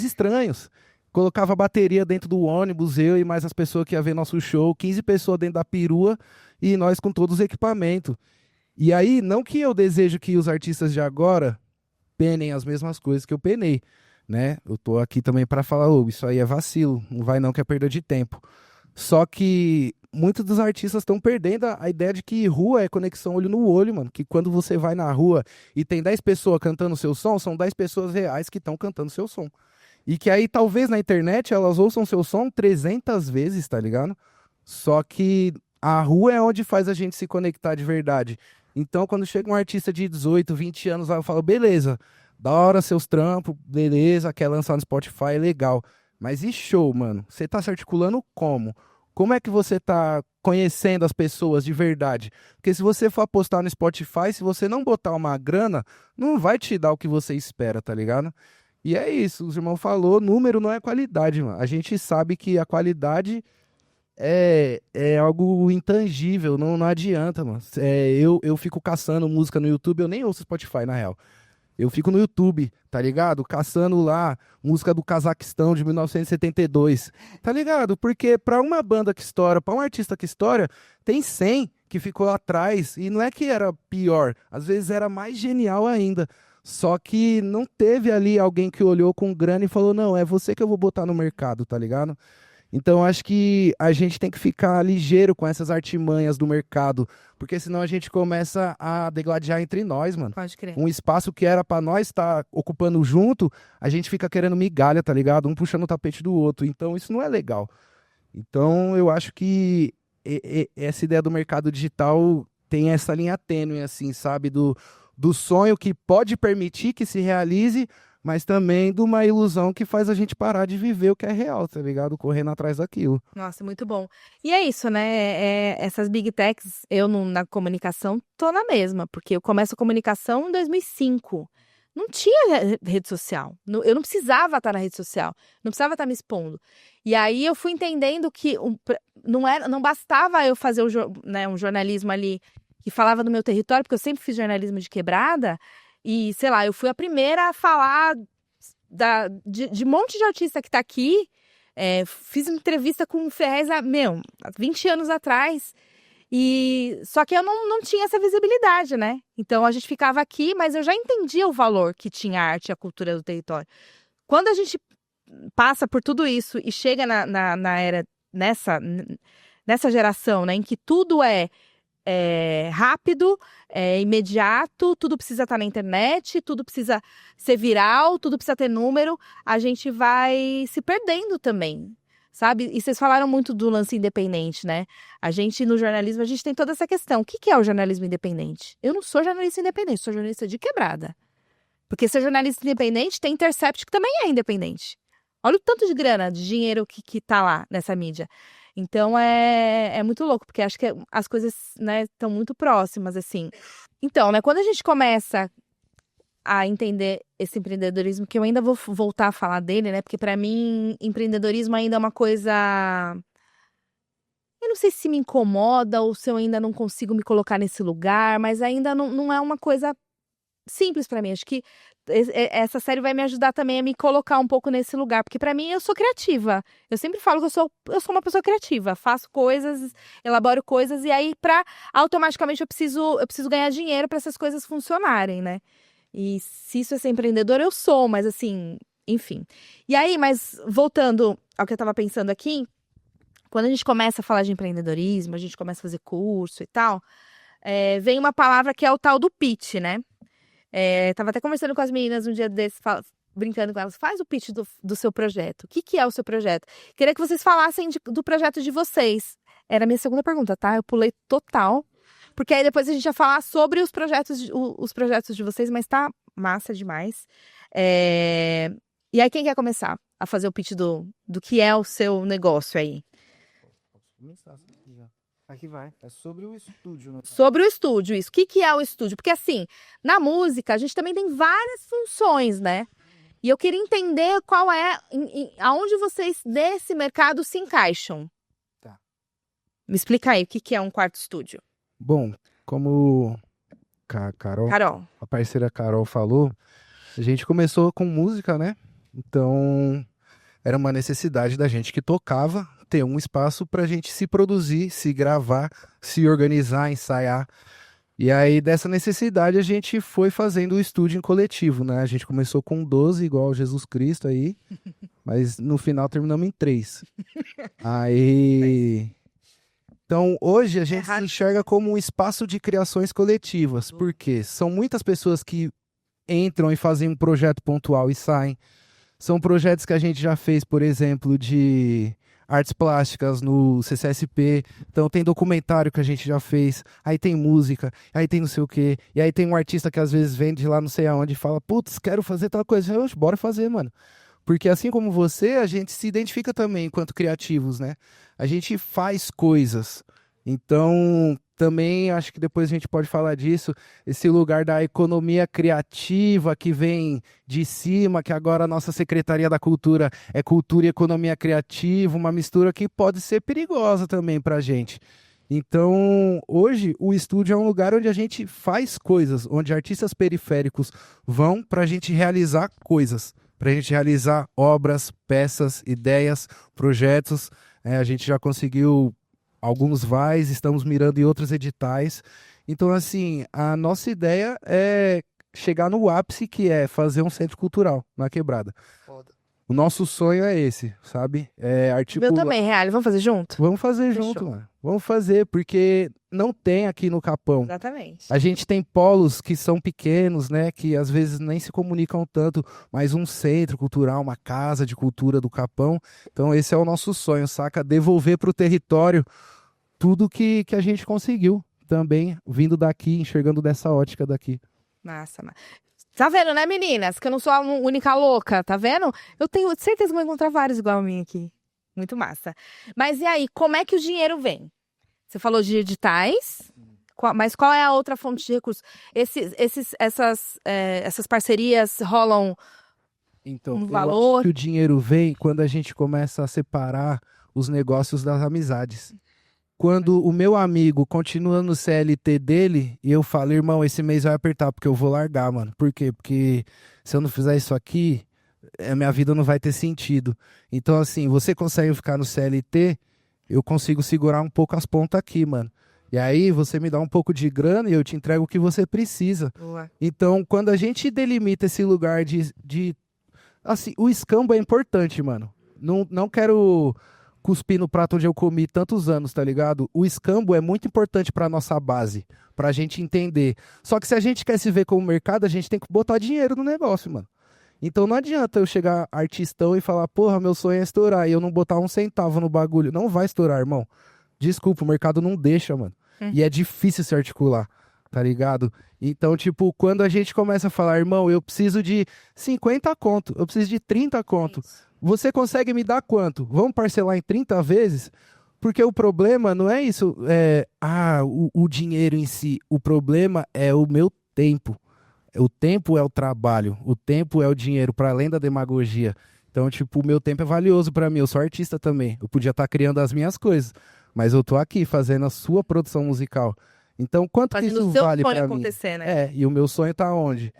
Speaker 5: estranhos. Colocava a bateria dentro do ônibus, eu e mais as pessoas que iam ver nosso show, 15 pessoas dentro da perua e nós com todos os equipamentos. E aí, não que eu desejo que os artistas de agora penem as mesmas coisas que eu penei, né? Eu tô aqui também para falar, ô, isso aí é vacilo, não vai não, que é perda de tempo. Só que muitos dos artistas estão perdendo a ideia de que rua é conexão olho no olho, mano. Que quando você vai na rua e tem 10 pessoas cantando seu som, são 10 pessoas reais que estão cantando seu som. E que aí, talvez, na internet, elas ouçam seu som 300 vezes, tá ligado? Só que a rua é onde faz a gente se conectar de verdade. Então, quando chega um artista de 18, 20 anos lá, eu falo, beleza, da hora seus trampos, beleza, quer lançar no Spotify, legal. Mas e show, mano? Você tá se articulando como? Como é que você tá conhecendo as pessoas de verdade? Porque se você for postar no Spotify, se você não botar uma grana, não vai te dar o que você espera, tá ligado? E é isso, o irmão falou, número não é qualidade, mano. A gente sabe que a qualidade é algo intangível, não adianta, mano. Eu fico caçando música no YouTube, eu nem ouço Spotify, na real. Eu fico no YouTube, tá ligado? Caçando lá música do Cazaquistão de 1972, tá ligado? Porque pra uma banda que estoura, pra um artista que estoura, tem 100 que ficou atrás e não é que era pior, às vezes era mais genial ainda. Só que não teve ali alguém que olhou com grana e falou, não, é você que eu vou botar no mercado, tá ligado? Então acho que a gente tem que ficar ligeiro com essas artimanhas do mercado, porque senão a gente começa a degladiar entre nós, mano.
Speaker 1: Pode crer.
Speaker 5: Um espaço que era pra nós estar ocupando junto, a gente fica querendo migalha, tá ligado? Um puxando o tapete do outro. Então isso não é legal. Então eu acho que essa ideia do mercado digital tem essa linha tênue, assim, sabe? Do sonho que pode permitir que se realize, mas também de uma ilusão que faz a gente parar de viver o que é real, tá ligado? Correndo atrás daquilo.
Speaker 1: Nossa, muito bom. E é isso, né? Essas big techs, eu na comunicação tô na mesma, porque eu começo a comunicação em 2005. Não tinha rede social. Eu não precisava estar na rede social. Não precisava estar me expondo. E aí eu fui entendendo que não bastava eu fazer um jornalismo ali que falava do meu território, porque eu sempre fiz jornalismo de quebrada. E, sei lá, eu fui a primeira a falar de um monte de artista que tá aqui. Fiz entrevista com o Ferrez há 20 anos atrás. Só que eu não tinha essa visibilidade, né? Então a gente ficava aqui, mas eu já entendia o valor que tinha a arte e a cultura do território. Quando a gente passa por tudo isso e chega na era, nessa geração, né, em que tudo é rápido, imediato, tudo precisa estar na internet, tudo precisa ser viral, tudo precisa ter número, a gente vai se perdendo também, sabe? E vocês falaram muito do lance independente, né? A gente, no jornalismo, a gente tem toda essa questão. O que é o jornalismo independente? Eu não sou jornalista independente, sou jornalista de quebrada. Porque ser jornalista independente tem Intercept, que também é independente. Olha o tanto de grana, de dinheiro que tá lá nessa mídia. Então, é muito louco, porque acho que as coisas, né, estão muito próximas, assim. Então, né, quando a gente começa a entender esse empreendedorismo, que eu ainda vou voltar a falar dele, né, porque para mim, empreendedorismo ainda é uma coisa... Eu não sei se me incomoda ou se eu ainda não consigo me colocar nesse lugar, mas ainda não é uma coisa simples para mim. Acho que essa série vai me ajudar também a me colocar um pouco nesse lugar, porque para mim eu sou criativa. Eu sempre falo que eu sou uma pessoa criativa, faço coisas, elaboro coisas e aí automaticamente eu preciso ganhar dinheiro para essas coisas funcionarem, né? E se isso é ser empreendedor, eu sou, mas assim, enfim. E aí, mas voltando ao que eu tava pensando aqui, quando a gente começa a falar de empreendedorismo, a gente começa a fazer curso e tal, vem uma palavra que é o tal do pitch, né? Tava até conversando com as meninas um dia desses, brincando com elas. Faz o pitch do seu projeto. O que é o seu projeto? Queria que vocês falassem do projeto de vocês. Era a minha segunda pergunta, tá? Eu pulei total. Porque aí depois a gente vai falar sobre os projetos de vocês, mas tá massa demais. E aí, quem quer começar a fazer o pitch do que é o seu negócio aí?
Speaker 6: Aqui vai.
Speaker 5: É sobre o estúdio, né?
Speaker 1: Sobre o estúdio, isso. O que é o estúdio? Porque, assim, na música, a gente também tem várias funções, né? E eu queria entender qual aonde vocês desse mercado se encaixam.
Speaker 5: Tá.
Speaker 1: Me explica aí, o que é um quarto estúdio?
Speaker 5: Bom, como
Speaker 1: Carol.
Speaker 5: a parceira Carol falou, a gente começou com música, né? Então, era uma necessidade da gente que tocava ter um espaço pra gente se produzir, se gravar, se organizar, ensaiar. E aí, dessa necessidade, a gente foi fazendo o estúdio em coletivo, né? A gente começou com 12, igual Jesus Cristo aí, mas no final terminamos em 3. Aí... Então, hoje a gente se enxerga como um espaço de criações coletivas, porque são muitas pessoas que entram e fazem um projeto pontual e saem. São projetos que a gente já fez, por exemplo, de artes plásticas no CCSP. Então tem documentário que a gente já fez. Aí tem música, aí tem não sei o quê. E aí tem um artista que às vezes vem de lá não sei aonde e fala, putz, quero fazer tal coisa. Eu, bora fazer, mano. Porque assim como você, a gente se identifica também enquanto criativos, né? A gente faz coisas. Então, também acho que depois a gente pode falar disso, esse lugar da economia criativa que vem de cima, que agora a nossa Secretaria da Cultura é Cultura e Economia Criativa, uma mistura que pode ser perigosa também para a gente. Então, hoje, o estúdio é um lugar onde a gente faz coisas, onde artistas periféricos vão para a gente realizar coisas, para a gente realizar obras, peças, ideias, projetos. A gente já conseguiu alguns vais, estamos mirando em outros editais. Então, assim, a nossa ideia é chegar no ápice, que é fazer um centro cultural na Quebrada.
Speaker 6: Foda.
Speaker 5: O nosso sonho é esse, sabe? É
Speaker 1: Meu
Speaker 5: articular...
Speaker 1: também, Real. Vamos fazer junto?
Speaker 5: Vamos fazer
Speaker 1: Fechou.
Speaker 5: junto, mano. Vamos fazer, porque não tem aqui no Capão.
Speaker 1: Exatamente.
Speaker 5: A gente tem polos que são pequenos, né? Que às vezes nem se comunicam tanto, mas um centro cultural, uma casa de cultura do Capão. Então esse é o nosso sonho, saca? Devolver para o território tudo que a gente conseguiu também, vindo daqui, enxergando dessa ótica daqui.
Speaker 1: Massa. Tá vendo, né, meninas? Que eu não sou a única louca, tá vendo? Eu tenho certeza que vou encontrar vários igual a mim aqui. Muito massa. Mas e aí, como é que o dinheiro vem? Você falou de editais, mas qual é a outra fonte de recursos? Essas parcerias rolam
Speaker 5: Então,
Speaker 1: um
Speaker 5: eu
Speaker 1: valor?
Speaker 5: acho que o dinheiro vem quando a gente começa a separar os negócios das amizades. Quando o meu amigo continua no CLT dele e eu falo, irmão, esse mês vai apertar porque eu vou largar, mano. Por quê? Porque se eu não fizer isso aqui, a minha vida não vai ter sentido. Então, assim, você consegue ficar no CLT, eu consigo segurar um pouco as pontas aqui, mano. E aí você me dá um pouco de grana e eu te entrego o que você precisa.
Speaker 1: Boa.
Speaker 5: Então, quando a gente delimita esse lugar de... Assim, o escambo é importante, mano. Não quero cuspir no prato onde eu comi tantos anos, tá ligado? O escambo é muito importante pra nossa base, pra gente entender. Só que se a gente quer se ver como mercado, a gente tem que botar dinheiro no negócio, mano. Então não adianta eu chegar artistão e falar, porra, meu sonho é estourar, e eu não botar um centavo no bagulho. Não vai estourar, irmão. Desculpa, o mercado não deixa, mano. E é difícil se articular, tá ligado? Então, tipo, quando a gente começa a falar, irmão, eu preciso de 50 conto, eu preciso de 30 conto. Você consegue me dar quanto? Vamos parcelar em 30 vezes? Porque o problema não é isso, o dinheiro em si. O problema é o meu tempo. O tempo é o trabalho, o tempo é o dinheiro, para além da demagogia. Então, tipo, o meu tempo é valioso para mim. Eu sou artista também. Eu podia estar criando as minhas coisas, mas eu tô aqui fazendo a sua produção musical. Então, quanto que
Speaker 1: Fazendo
Speaker 5: isso
Speaker 1: o seu
Speaker 5: vale
Speaker 1: sonho
Speaker 5: para mim?
Speaker 1: acontecer, né?
Speaker 5: E o meu sonho tá onde?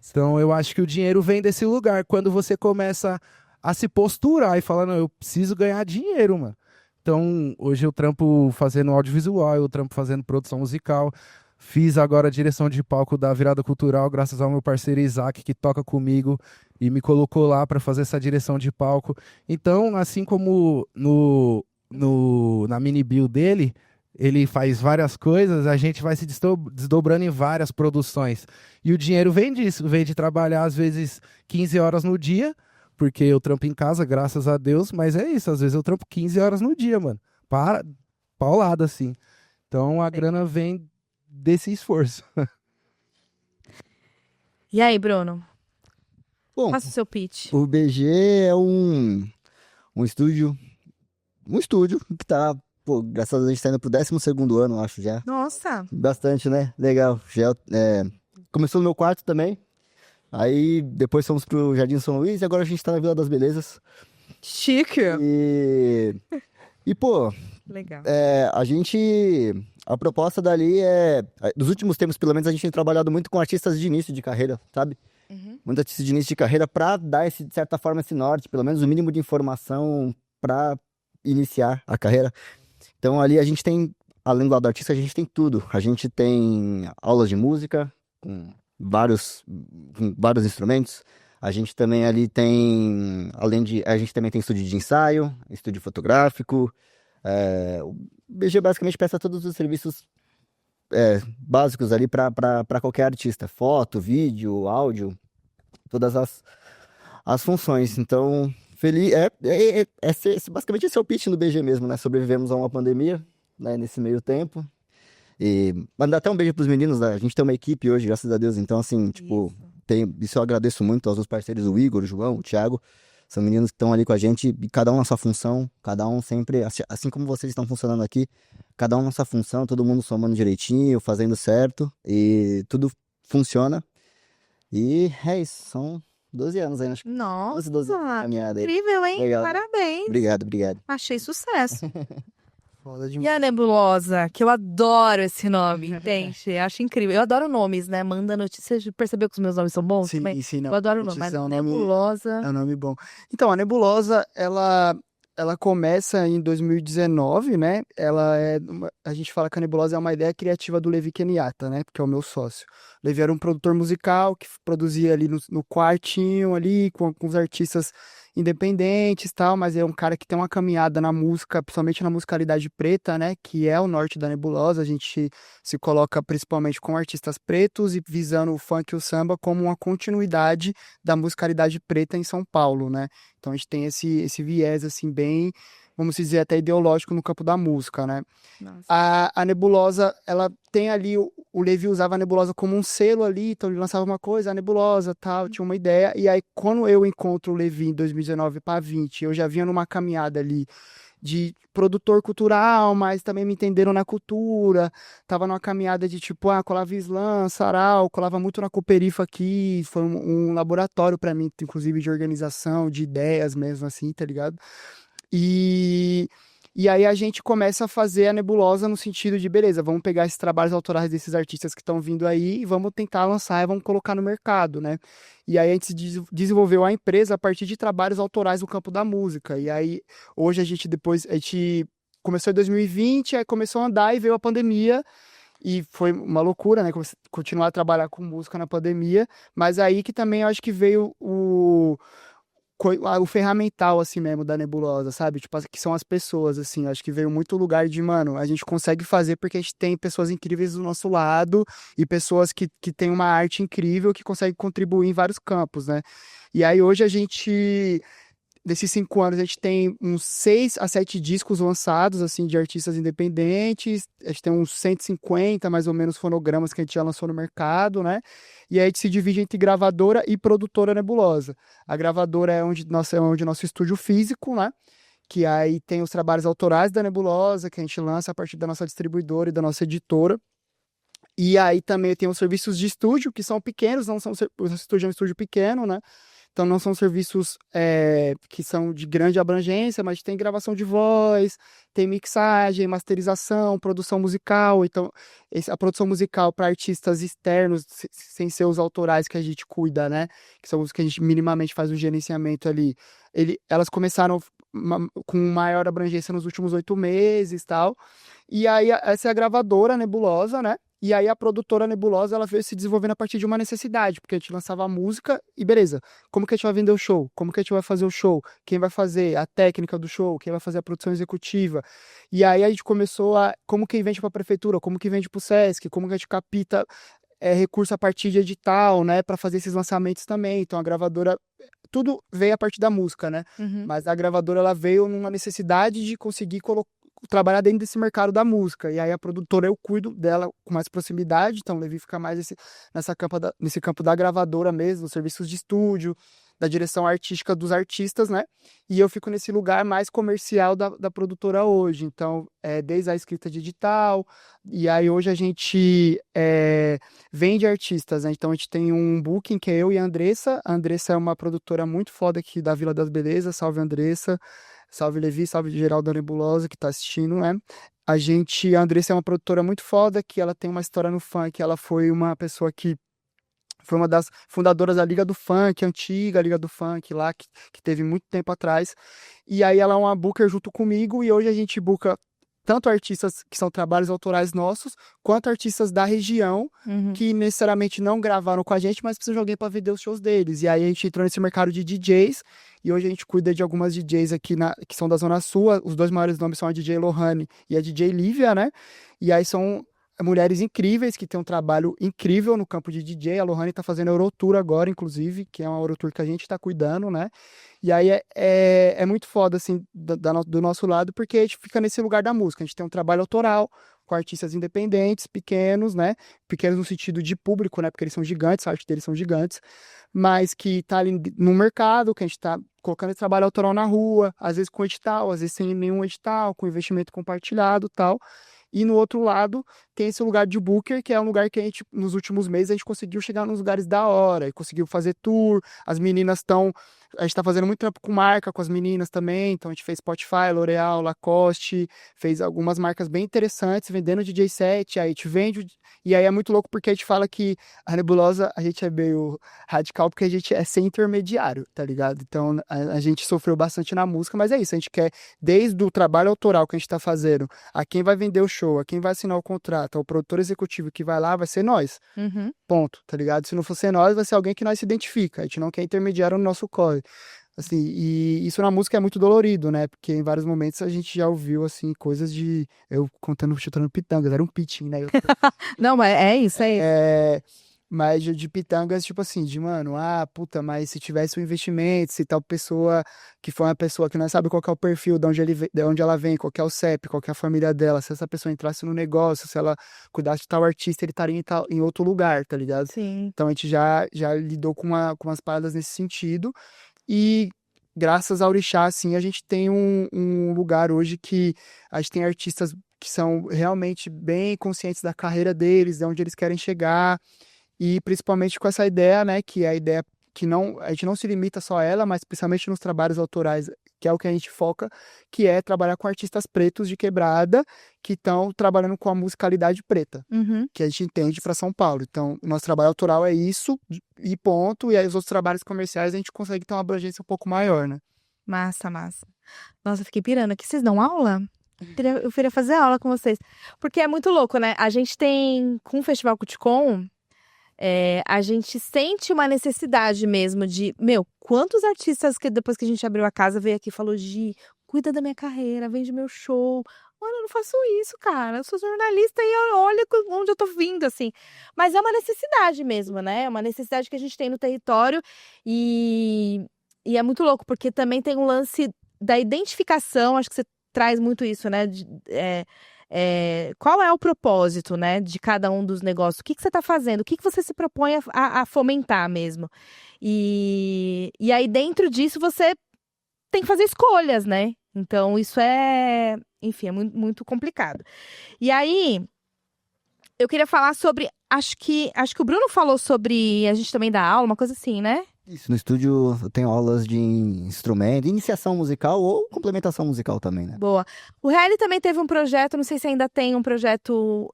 Speaker 5: Então, eu acho que o dinheiro vem desse lugar. Quando você começa a se posturar e falar, não, eu preciso ganhar dinheiro, mano. Então, hoje eu trampo fazendo audiovisual, eu trampo fazendo produção musical. Fiz agora a direção de palco da Virada Cultural, graças ao meu parceiro Isaac, que toca comigo e me colocou lá para fazer essa direção de palco. Então, assim como na mini bio dele, ele faz várias coisas, a gente vai se desdobrando em várias produções. E o dinheiro vem disso, vem de trabalhar às vezes 15 horas no dia, porque eu trampo em casa, graças a Deus, mas é isso, às vezes eu trampo 15 horas no dia, mano. Paulada, assim. Então a grana vem desse esforço.
Speaker 1: E aí, Bruno?
Speaker 4: Bom,
Speaker 1: Faça o seu pitch.
Speaker 4: o BG é um estúdio que tá, pô, graças a Deus a gente tá indo pro 12º ano, acho já.
Speaker 1: Nossa,
Speaker 4: Bastante, né? Legal. Já, começou no meu quarto também. Aí depois fomos pro Jardim São Luís e agora a gente tá na Vila das Belezas.
Speaker 1: chique.
Speaker 4: E pô,
Speaker 1: Legal.
Speaker 4: a proposta dali nos últimos tempos, pelo menos, a gente tem trabalhado muito com artistas de início de carreira, sabe? Muitos artistas de início de carreira pra dar, de certa forma, esse norte, pelo menos o mínimo de informação pra iniciar a carreira. Então ali a gente tem além do lado do artista, a gente tem tudo. A gente tem aulas de música com vários instrumentos. A gente também ali tem, a gente também tem estúdio de ensaio, estúdio fotográfico. O BG basicamente presta todos os serviços básicos ali para qualquer artista. Foto, vídeo, áudio, todas as funções. Então, feliz. Basicamente esse é o pitch do BG mesmo, né? Sobrevivemos a uma pandemia, né, nesse meio tempo. E mandar até um beijo pros meninos, né? A gente tem uma equipe hoje, graças a Deus. Então, assim, tipo, isso eu agradeço muito aos meus parceiros, o Igor, o João, o Thiago. São meninos que estão ali com a gente, e cada um na sua função, cada um sempre, assim como vocês estão funcionando aqui, cada um na sua função, todo mundo somando direitinho, fazendo certo, e tudo funciona. E é isso, são 12 anos aí, acho que
Speaker 1: Nossa,
Speaker 4: 12 anos de caminhada aí.
Speaker 1: incrível, hein?
Speaker 4: Legal.
Speaker 1: Parabéns.
Speaker 4: Obrigado.
Speaker 1: Achei sucesso.
Speaker 6: Foda
Speaker 1: E
Speaker 6: demais.
Speaker 1: a Nebulosa, que eu adoro esse nome, entende? Acho incrível. Eu adoro nomes, né? Manda notícias. Você percebeu que os meus nomes são bons também?
Speaker 6: Sim, não.
Speaker 1: Eu adoro o nome. Mas
Speaker 6: Notícia é um nome-
Speaker 1: Nebulosa.
Speaker 6: É um nome bom. Então, a Nebulosa, ela começa em 2019, né? A gente fala que a Nebulosa é uma ideia criativa do Levi Kenyatta, né? Porque é o meu sócio. O Levi era um produtor musical que produzia ali no quartinho ali com os artistas independentes e tal, mas é um cara que tem uma caminhada na música, principalmente na musicalidade preta, né? Que é o norte da Nebulosa. A gente se coloca principalmente com artistas pretos e visando o funk e o samba como uma continuidade da musicalidade preta em São Paulo, né? Então a gente tem esse viés, assim, bem, vamos dizer, até ideológico no campo da música, né?
Speaker 1: Nossa.
Speaker 6: A Nebulosa, ela tem ali, o Levi usava a Nebulosa como um selo ali, então ele lançava uma coisa, a Nebulosa, tal, tinha uma ideia, e aí quando eu encontro o Levi em 2019 para 20, eu já vinha numa caminhada ali de produtor cultural, mas também me entenderam na cultura, tava numa caminhada de tipo, colava Islã, Sarau, colava muito na Cooperifa aqui, foi um laboratório para mim, inclusive de organização, de ideias mesmo assim, tá ligado? E aí a gente começa a fazer a Nebulosa no sentido de, beleza, vamos pegar esses trabalhos autorais desses artistas que estão vindo aí e vamos tentar lançar e vamos colocar no mercado, né? E aí a gente desenvolveu a empresa a partir de trabalhos autorais no campo da música. E aí hoje a gente começou em 2020, aí começou a andar e veio a pandemia. E foi uma loucura, né? Continuar a trabalhar com música na pandemia. Mas aí que também eu acho que veio o ferramental, assim mesmo, da Nebulosa, sabe? Tipo, que são as pessoas, assim. Acho que veio muito lugar de, mano, a gente consegue fazer porque a gente tem pessoas incríveis do nosso lado e pessoas que têm uma arte incrível que conseguem contribuir em vários campos, né? E aí hoje desses 5 anos, a gente tem uns 6 a 7 discos lançados, assim, de artistas independentes. A gente tem uns 150, mais ou menos, fonogramas que a gente já lançou no mercado, né? E aí a gente se divide entre gravadora e produtora Nebulosa. A gravadora é onde nosso estúdio físico, né? Que aí tem os trabalhos autorais da Nebulosa, que a gente lança a partir da nossa distribuidora e da nossa editora. E aí também tem os serviços de estúdio, que são pequenos, o nosso estúdio é um estúdio pequeno, né? Então não são serviços que são de grande abrangência, mas tem gravação de voz, tem mixagem, masterização, produção musical. Então a produção musical para artistas externos, sem ser os autorais que a gente cuida, né? Que são os que a gente minimamente faz o gerenciamento ali. Elas começaram com maior abrangência nos últimos 8 meses e tal. E aí essa é a gravadora Nebulosa, né? E aí a produtora Nebulosa, ela veio se desenvolvendo a partir de uma necessidade, porque a gente lançava a música e beleza, como que a gente vai vender o show? Como que a gente vai fazer o show? Quem vai fazer a técnica do show? Quem vai fazer a produção executiva? E aí a gente começou como que vende para a prefeitura? Como que vende para o Sesc? Como que a gente capta recurso a partir de edital, né, para fazer esses lançamentos também. Então a gravadora, tudo veio a partir da música, né?
Speaker 1: Uhum.
Speaker 6: Mas a gravadora, ela veio numa necessidade de conseguir trabalhar dentro desse mercado da música. E aí a produtora, eu cuido dela com mais proximidade, então o Levi fica mais nesse campo da gravadora mesmo, dos serviços de estúdio, da direção artística dos artistas, né? E eu fico nesse lugar mais comercial da produtora hoje. Então, desde a escrita de edital, e aí hoje a gente vende artistas, né? Então a gente tem um booking que é eu e a Andressa. A Andressa é uma produtora muito foda aqui da Vila das Belezas. Salve, Andressa. Salve, Levi. Salve, geral da Nebulosa que tá assistindo, né? A Andressa é uma produtora muito foda, que ela tem uma história no funk. Ela foi uma pessoa que foi uma das fundadoras da Liga do Funk, a antiga Liga do Funk lá, que teve muito tempo atrás. E aí ela é uma booker junto comigo, e hoje a gente booka tanto artistas que são trabalhos autorais nossos, quanto artistas da região, que necessariamente não gravaram com a gente, mas precisam de alguém para vender os shows deles. E aí a gente entrou nesse mercado de DJs, e hoje a gente cuida de algumas DJs aqui que são da Zona Sul. Os 2 maiores nomes são a DJ Lohane e a DJ Lívia, né? E aí são mulheres incríveis, que têm um trabalho incrível no campo de DJ. A Lohane tá fazendo a Eurotour agora, inclusive, que é uma Eurotour que a gente tá cuidando, né? E aí é muito foda, assim, do nosso lado, porque a gente fica nesse lugar da música. A gente tem um trabalho autoral com artistas independentes, pequenos, né? Pequenos no sentido de público, né? Porque eles são gigantes, a arte deles são gigantes, mas que tá ali no mercado, que a gente tá colocando esse trabalho autoral na rua, às vezes com edital, às vezes sem nenhum edital, com investimento compartilhado e tal. E no outro lado, tem esse lugar de booker, que é um lugar que a gente, nos últimos meses, a gente conseguiu chegar nos lugares da hora, e conseguiu fazer tour, as meninas estão... A gente tá fazendo muito trampo com marca, com as meninas também, então a gente fez Spotify, L'Oréal, Lacoste, fez algumas marcas bem interessantes, vendendo DJ set, aí a gente vende, e aí é muito louco porque a gente fala que a Nebulosa, a gente é meio radical, porque a gente é sem intermediário, tá ligado? Então a gente sofreu bastante na música, mas é isso, a gente quer, desde o trabalho autoral que a gente tá fazendo, a quem vai vender o show, a quem vai assinar o contrato, ao produtor executivo que vai lá, vai ser nós. Ponto, tá ligado? Se não for ser nós, vai ser alguém que nós se identifica. A gente não quer intermediário no nosso corre. Assim, e isso na música é muito dolorido, né? Porque em vários momentos a gente já ouviu, assim, coisas de... Eu chutando pitangas, era um pitching, né?
Speaker 1: Não, mas é isso, é isso.
Speaker 6: Mas de pitangas, tipo assim, mano, puta, mas se tivesse um investimento, se tal pessoa, que foi uma pessoa que não sabe qual que é o perfil, de onde ela vem, qual que é o CEP, qual que é a família dela, se essa pessoa entrasse no negócio, se ela cuidasse de tal artista, ele estaria em outro lugar, tá ligado?
Speaker 1: Sim.
Speaker 6: Então a gente já lidou com umas paradas nesse sentido, e graças ao Orixá, assim, a gente tem um lugar hoje que a gente tem artistas que são realmente bem conscientes da carreira deles, de onde eles querem chegar, e principalmente com essa ideia, né, que é a ideia que a gente não se limita só a ela, mas principalmente nos trabalhos autorais, que é o que a gente foca, que é trabalhar com artistas pretos de quebrada, que estão trabalhando com a musicalidade preta, que a gente entende para São Paulo. Então, o nosso trabalho autoral é isso, e ponto, e aí os outros trabalhos comerciais a gente consegue ter uma abrangência um pouco maior, né?
Speaker 1: Massa, massa. Nossa, eu fiquei pirando aqui. Vocês dão aula? Eu queria fazer aula com vocês. Porque é muito louco, né? A gente tem, com o Festival Cuticom, a gente sente uma necessidade mesmo de... quantos artistas que depois que a gente abriu a casa veio aqui e falou: Gi, cuida da minha carreira, vende meu show. Mano, eu não faço isso, cara. Eu sou jornalista e olha onde eu tô vindo, assim. Mas é uma necessidade mesmo, né? É uma necessidade que a gente tem no território e é muito louco, porque também tem um lance da identificação, acho que você traz muito isso, né? Qual é o propósito, né, de cada um dos negócios? O que você está fazendo? O que você se propõe a fomentar mesmo? E aí, dentro disso, você tem que fazer escolhas, né? Então, isso enfim, é muito, muito complicado. E aí, eu queria falar sobre... Acho que o Bruno falou sobre... A gente também dá aula, uma coisa assim, né?
Speaker 4: Isso, no estúdio eu tenho aulas de instrumento, iniciação musical ou complementação musical também, né?
Speaker 1: Boa. O Reilly também teve um projeto, não sei se ainda tem um projeto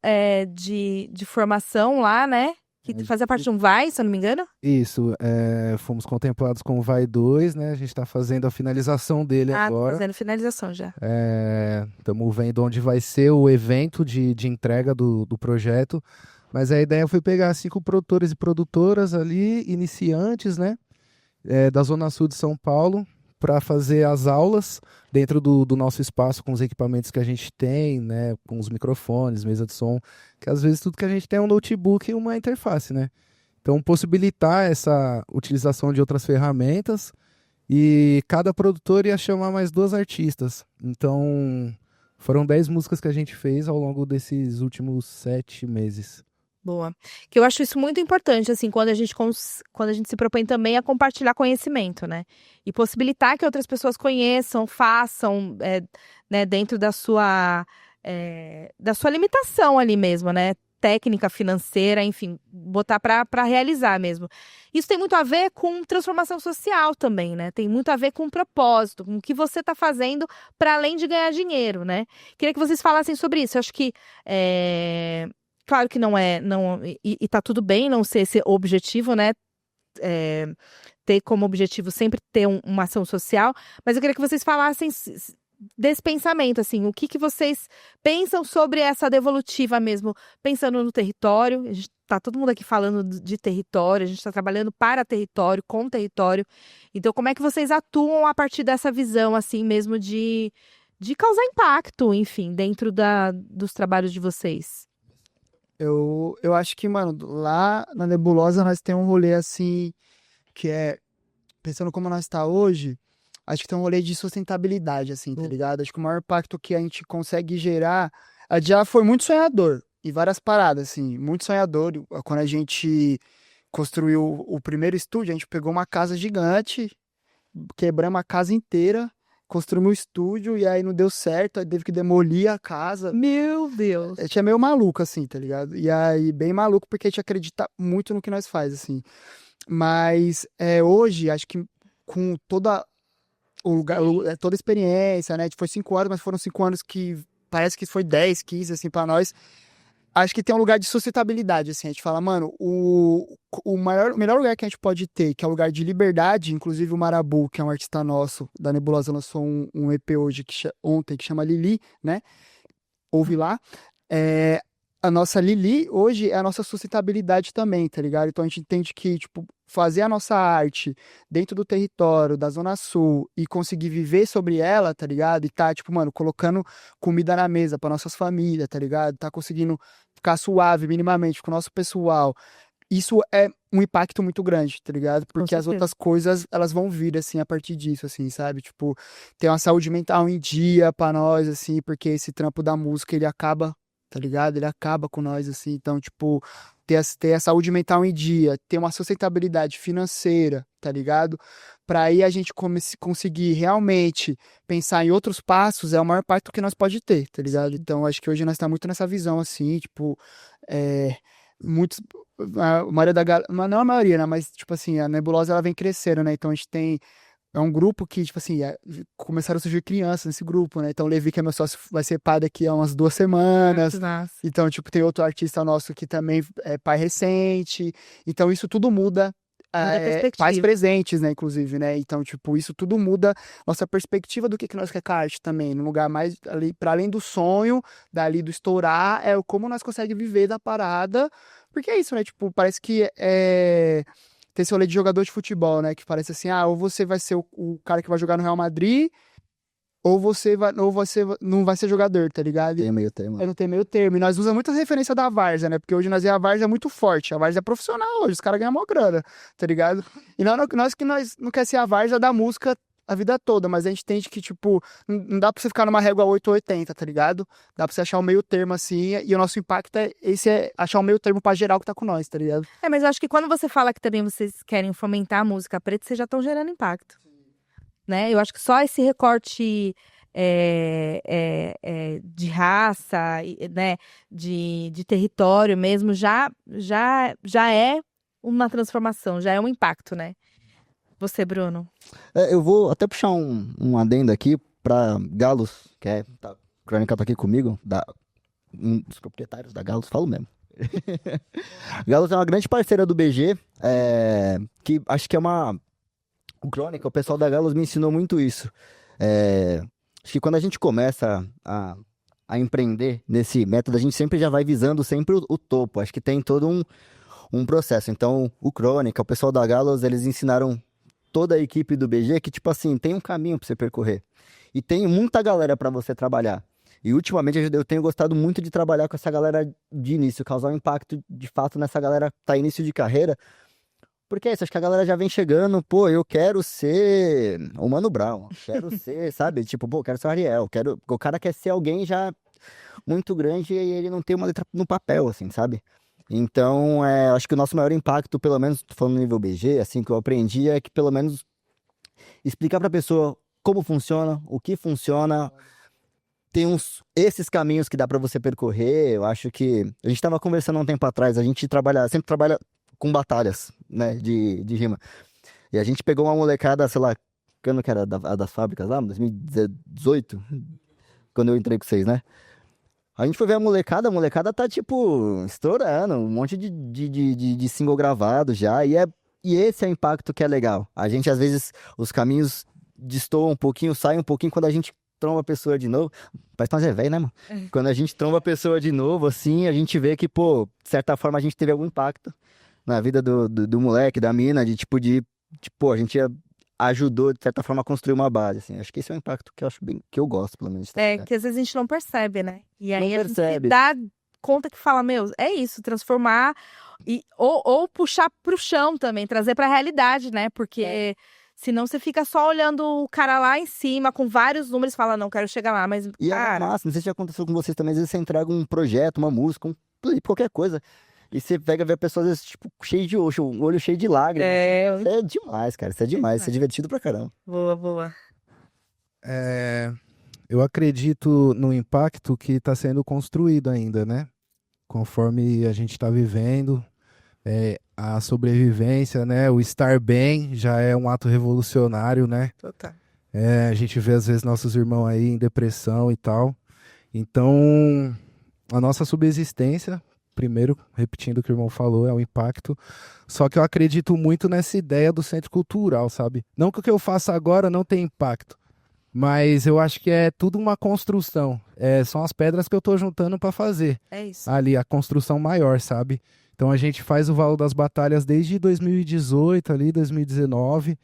Speaker 1: de formação lá, né? Que fazia parte de um Vai, se eu não me engano.
Speaker 5: Isso, fomos contemplados com o Vai 2, né? A gente está fazendo a finalização dele agora.
Speaker 1: Fazendo finalização já.
Speaker 5: Estamos vendo onde vai ser o evento de entrega do projeto. Mas a ideia foi pegar 5 produtores e produtoras ali, iniciantes, né? Da Zona Sul de São Paulo, para fazer as aulas dentro do nosso espaço, com os equipamentos que a gente tem, né? Com os microfones, mesa de som, que às vezes tudo que a gente tem é um notebook e uma interface, né? Então, possibilitar essa utilização de outras ferramentas, e cada produtor ia chamar mais 2 artistas. Então, foram 10 músicas que a gente fez ao longo desses últimos 7 meses.
Speaker 1: Boa. Que eu acho isso muito importante, assim, quando a gente se propõe também a compartilhar conhecimento, né? E possibilitar que outras pessoas conheçam, façam, né, dentro da sua limitação ali mesmo, né? Técnica, financeira, enfim, botar para realizar mesmo. Isso tem muito a ver com transformação social também, né? Tem muito a ver com propósito, com o que você está fazendo para além de ganhar dinheiro, né? Queria que vocês falassem sobre isso. Eu acho que claro que e tá tudo bem não ser esse objetivo, né? Ter como objetivo sempre ter uma ação social, mas eu queria que vocês falassem desse pensamento, assim, o que vocês pensam sobre essa devolutiva mesmo, pensando no território. A gente tá todo mundo aqui falando de território, a gente está trabalhando para território, com território. Então, como é que vocês atuam a partir dessa visão, assim, mesmo de causar impacto, enfim, dentro dos trabalhos de vocês?
Speaker 6: Eu acho que, mano, lá na Nebulosa nós temos um rolê assim, que é, pensando como nós está hoje, acho que tem um rolê de sustentabilidade, assim, tá ligado? Acho que o maior impacto que a gente consegue gerar, a já foi muito sonhador, e várias paradas, assim, muito sonhador. Quando a gente construiu o primeiro estúdio, a gente pegou uma casa gigante, quebramos a casa inteira, construímos um estúdio, e aí não deu certo, aí teve que demolir a casa.
Speaker 1: Meu Deus!
Speaker 6: A gente é meio maluco, assim, tá ligado? E aí, bem maluco, porque a gente acredita muito no que nós faz, assim. Mas hoje, acho que com toda o lugar, toda a experiência, né? Foi 5 anos, mas foram 5 anos que parece que foi 10, 15, assim, pra nós. Acho que tem um lugar de sustentabilidade, assim. A gente fala, mano, o melhor lugar que a gente pode ter, que é um lugar de liberdade, inclusive o Marabu, que é um artista nosso, da Nebulosa, lançou um EP hoje, ontem, que chama Lili, né? Ouve lá. A nossa Lili hoje é a nossa sustentabilidade também, tá ligado? Então a gente entende que, tipo, fazer a nossa arte dentro do território da Zona Sul e conseguir viver sobre ela, tá ligado? E tá, tipo, mano, colocando comida na mesa para nossas famílias, tá ligado? Tá conseguindo ficar suave minimamente com o nosso pessoal. Isso é um impacto muito grande, tá ligado? Porque as outras coisas, elas vão vir, assim, a partir disso, assim, sabe? Tipo, ter uma saúde mental em dia pra nós, assim, porque esse trampo da música, ele acaba, tá ligado? Ele acaba com nós, assim. Então, tipo, ter a saúde mental em dia, ter uma sustentabilidade financeira, tá ligado? Pra aí a gente conseguir realmente pensar em outros passos, é o maior impacto que nós pode ter, tá ligado? Então, acho que hoje nós estamos muito nessa visão, assim, tipo, muitos, a maioria da galera, não a maioria, né? Mas, tipo assim, a Nebulosa, ela vem crescendo, né? Então, a gente tem um grupo que, tipo assim, começaram a surgir crianças nesse grupo, né? Então, o Levi, que é meu sócio, vai ser pai daqui a umas 2 semanas.
Speaker 1: Nossa.
Speaker 6: Então, tipo, tem outro artista nosso que também é pai recente. Então, isso tudo muda.
Speaker 1: Muda a perspectiva.
Speaker 6: Pais presentes, né, inclusive, né? Então, tipo, isso tudo muda nossa perspectiva do que nós quer com a arte também. Num lugar mais ali, para além do sonho, dali do estourar, é como nós conseguimos viver da parada. Porque é isso, né? Tipo, parece que tem esse rolê de jogador de futebol, né? Que parece assim, ou você vai ser o cara que vai jogar no Real Madrid, ou você não vai ser jogador, tá ligado?
Speaker 4: Tem meio termo.
Speaker 6: Não tem meio termo. E nós usamos muita referência da Várzea, né? Porque hoje a Várzea é muito forte. A Várzea é profissional hoje, os caras ganham mó grana, tá ligado? E nós não quer ser a Várzea da música a vida toda, mas a gente entende que, tipo, não dá pra você ficar numa régua 8 ou 80, tá ligado? Dá pra você achar o meio termo, assim, e o nosso impacto é achar o meio termo pra geral que tá com nós, tá ligado?
Speaker 1: Mas eu acho que quando você fala que também vocês querem fomentar a música preta, vocês já estão gerando impacto. Né? Eu acho que só esse recorte de raça, né? de território mesmo, já é uma transformação, já é um impacto, né? Você, Bruno?
Speaker 4: Eu vou até puxar um adendo aqui para Galos, que a Crônica tá aqui comigo, um dos proprietários da Galos, falo mesmo. Galos é uma grande parceira do BG, que acho que o Crônica, o pessoal da Galos me ensinou muito isso. Acho que quando a gente começa a empreender nesse método, a gente sempre já vai visando sempre o topo. Acho que tem todo um processo. Então, o Crônica, o pessoal da Galos, eles ensinaram toda a equipe do BG que, tipo assim, tem um caminho para você percorrer. E tem muita galera para você trabalhar. E, ultimamente, eu tenho gostado muito de trabalhar com essa galera de início, causar um impacto, de fato, nessa galera que tá início de carreira. Porque é isso, acho que a galera já vem chegando, pô, eu quero ser o Mano Brown, quero ser, sabe? Tipo, pô, quero ser o Ariel, o cara quer ser alguém já muito grande e ele não tem uma letra no papel, assim, sabe? Então, acho que o nosso maior impacto, pelo menos falando no nível BG, assim, que eu aprendi, é que pelo menos explicar pra pessoa como funciona, o que funciona, tem esses caminhos que dá pra você percorrer. Eu acho que a gente tava conversando há um tempo atrás, a gente sempre trabalha com batalhas, né, de rima. E a gente pegou uma molecada, sei lá, quando que era das fábricas lá, 2018, quando eu entrei com vocês, né? A gente foi ver a molecada tá, tipo, estourando, um monte de single gravado já, e esse é o impacto que é legal. A gente, às vezes, os caminhos destoam um pouquinho, saem um pouquinho quando a gente tromba a pessoa de novo, parece que nós é velho, né, mano? Quando a gente tromba a pessoa de novo, assim, a gente vê que, pô, de certa forma a gente teve algum impacto na vida do moleque, da mina, pô, a gente ajudou, de certa forma, a construir uma base, assim. Acho que esse é um impacto que eu acho bem, que eu gosto, pelo menos.
Speaker 1: É, que às vezes a gente não percebe, né? E aí
Speaker 4: Não
Speaker 1: a gente se
Speaker 4: percebe.
Speaker 1: dá conta que fala, meu, é isso, transformar ou puxar pro chão também, trazer pra realidade, né? Porque senão você fica só olhando o cara lá em cima com vários números e fala, não, quero chegar lá, mas,
Speaker 4: E é
Speaker 1: cara,
Speaker 4: massa, não sei se já aconteceu com vocês também, às vezes você entrega um projeto, uma música, um clipe, qualquer coisa, e você pega ver a pessoa, às vezes, tipo, cheio de olho cheio de lágrimas. Isso é demais, cara, isso é demais, isso é divertido pra caramba.
Speaker 1: boa, boa.
Speaker 5: Eu acredito no impacto que está sendo construído ainda, né? Conforme a gente está vivendo, a sobrevivência, né? O estar bem já é um ato revolucionário, né?
Speaker 1: Total.
Speaker 5: A gente vê às vezes nossos irmãos aí em depressão e tal. Então, a nossa subsistência, primeiro, repetindo o que o irmão falou, é o impacto. Só que eu acredito muito nessa ideia do centro cultural, sabe? Não que o que eu faça agora não tenha impacto, mas eu acho que é tudo uma construção. São as pedras que eu tô juntando para fazer
Speaker 1: É isso.
Speaker 5: ali, a construção maior, sabe? Então a gente faz o Valo das Batalhas desde 2018, ali, 2019,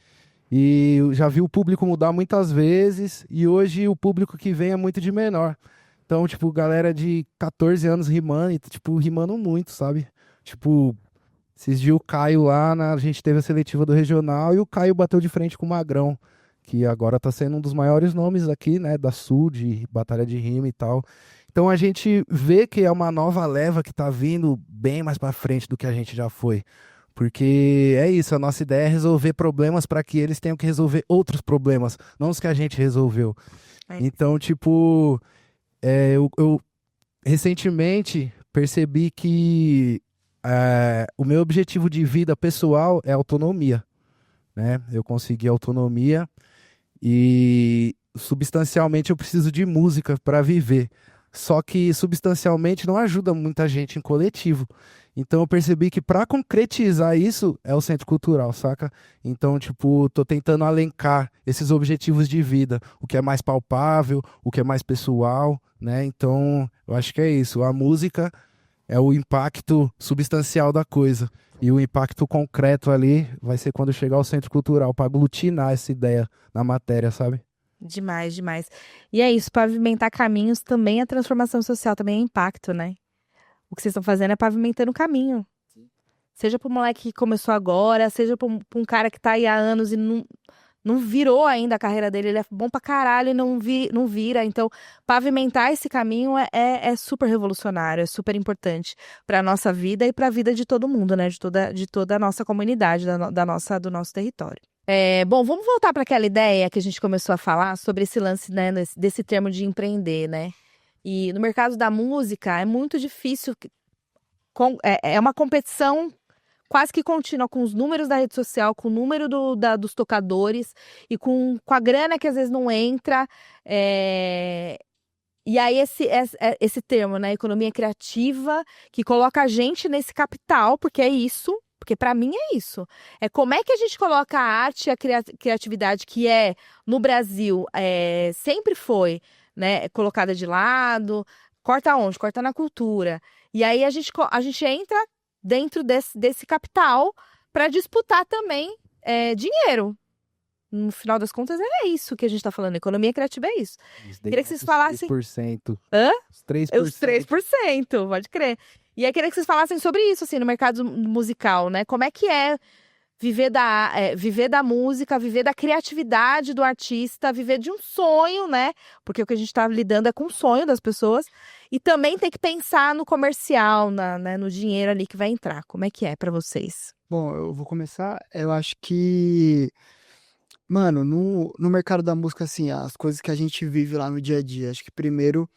Speaker 5: e eu já vi o público mudar muitas vezes, e hoje o público que vem é muito de menor. Então, tipo, galera de 14 anos rimando, e, tipo, rimando muito, sabe? Tipo, esses dias o Caio lá, a gente teve a seletiva do regional, e o Caio bateu de frente com o Magrão, que agora tá sendo um dos maiores nomes aqui, né, da Sul, de batalha de rima e tal. Então a gente vê que é uma nova leva que tá vindo bem mais pra frente do que a gente já foi. Porque é isso, a nossa ideia é resolver problemas para que eles tenham que resolver outros problemas, não os que a gente resolveu.
Speaker 1: É.
Speaker 5: Então, tipo, eu recentemente percebi que o meu objetivo de vida pessoal é autonomia, né? Eu consegui autonomia e substancialmente eu preciso de música para viver. Só que substancialmente não ajuda muita gente em coletivo. Então eu percebi que para concretizar isso é o centro cultural, saca? Então, tipo, tô tentando alencar esses objetivos de vida, o que é mais palpável, o que é mais pessoal, né? Então, eu acho que é isso. A música é o impacto substancial da coisa. E o impacto concreto ali vai ser quando chegar ao centro cultural, para aglutinar essa ideia na matéria, sabe?
Speaker 1: Demais, demais. E é isso, pavimentar caminhos também é transformação social, também é impacto, né? O que vocês estão fazendo é pavimentando o caminho. Seja para o moleque que começou agora, seja para um cara que tá aí há anos e não virou ainda a carreira dele, ele é bom pra caralho e não vira. Então, pavimentar esse caminho é super revolucionário, é super importante para a nossa vida e para a vida de todo mundo, né? De toda a nossa comunidade, do nosso território. Bom, vamos voltar para aquela ideia que a gente começou a falar sobre esse lance, né, desse termo de empreender, né? E no mercado da música é muito difícil, é uma competição quase que contínua com os números da rede social, com o número dos tocadores e com a grana que às vezes não entra. E aí esse termo, né, economia criativa, que coloca a gente nesse capital, porque é isso. Porque para mim é isso. É como é que a gente coloca a arte e a criatividade que no Brasil, sempre foi, né, colocada de lado. Corta onde? Corta na cultura. E aí a gente entra dentro desse capital para disputar também dinheiro. No final das contas, é isso que a gente está falando. Economia criativa é isso. Queria que vocês falassem...
Speaker 5: 3%.
Speaker 1: Hã?
Speaker 5: Os 3%.
Speaker 1: Os 3%, pode crer. E aí, queria que vocês falassem sobre isso, assim, no mercado musical, né? Como é que é viver da música, viver da criatividade do artista, viver de um sonho, né? Porque o que a gente tá lidando é com o sonho das pessoas. E também tem que pensar no comercial, né, no dinheiro ali que vai entrar. Como é que é pra vocês?
Speaker 6: Bom, eu vou começar. Eu acho que, mano, no mercado da música, assim, as coisas que a gente vive lá no dia a dia, acho que primeiro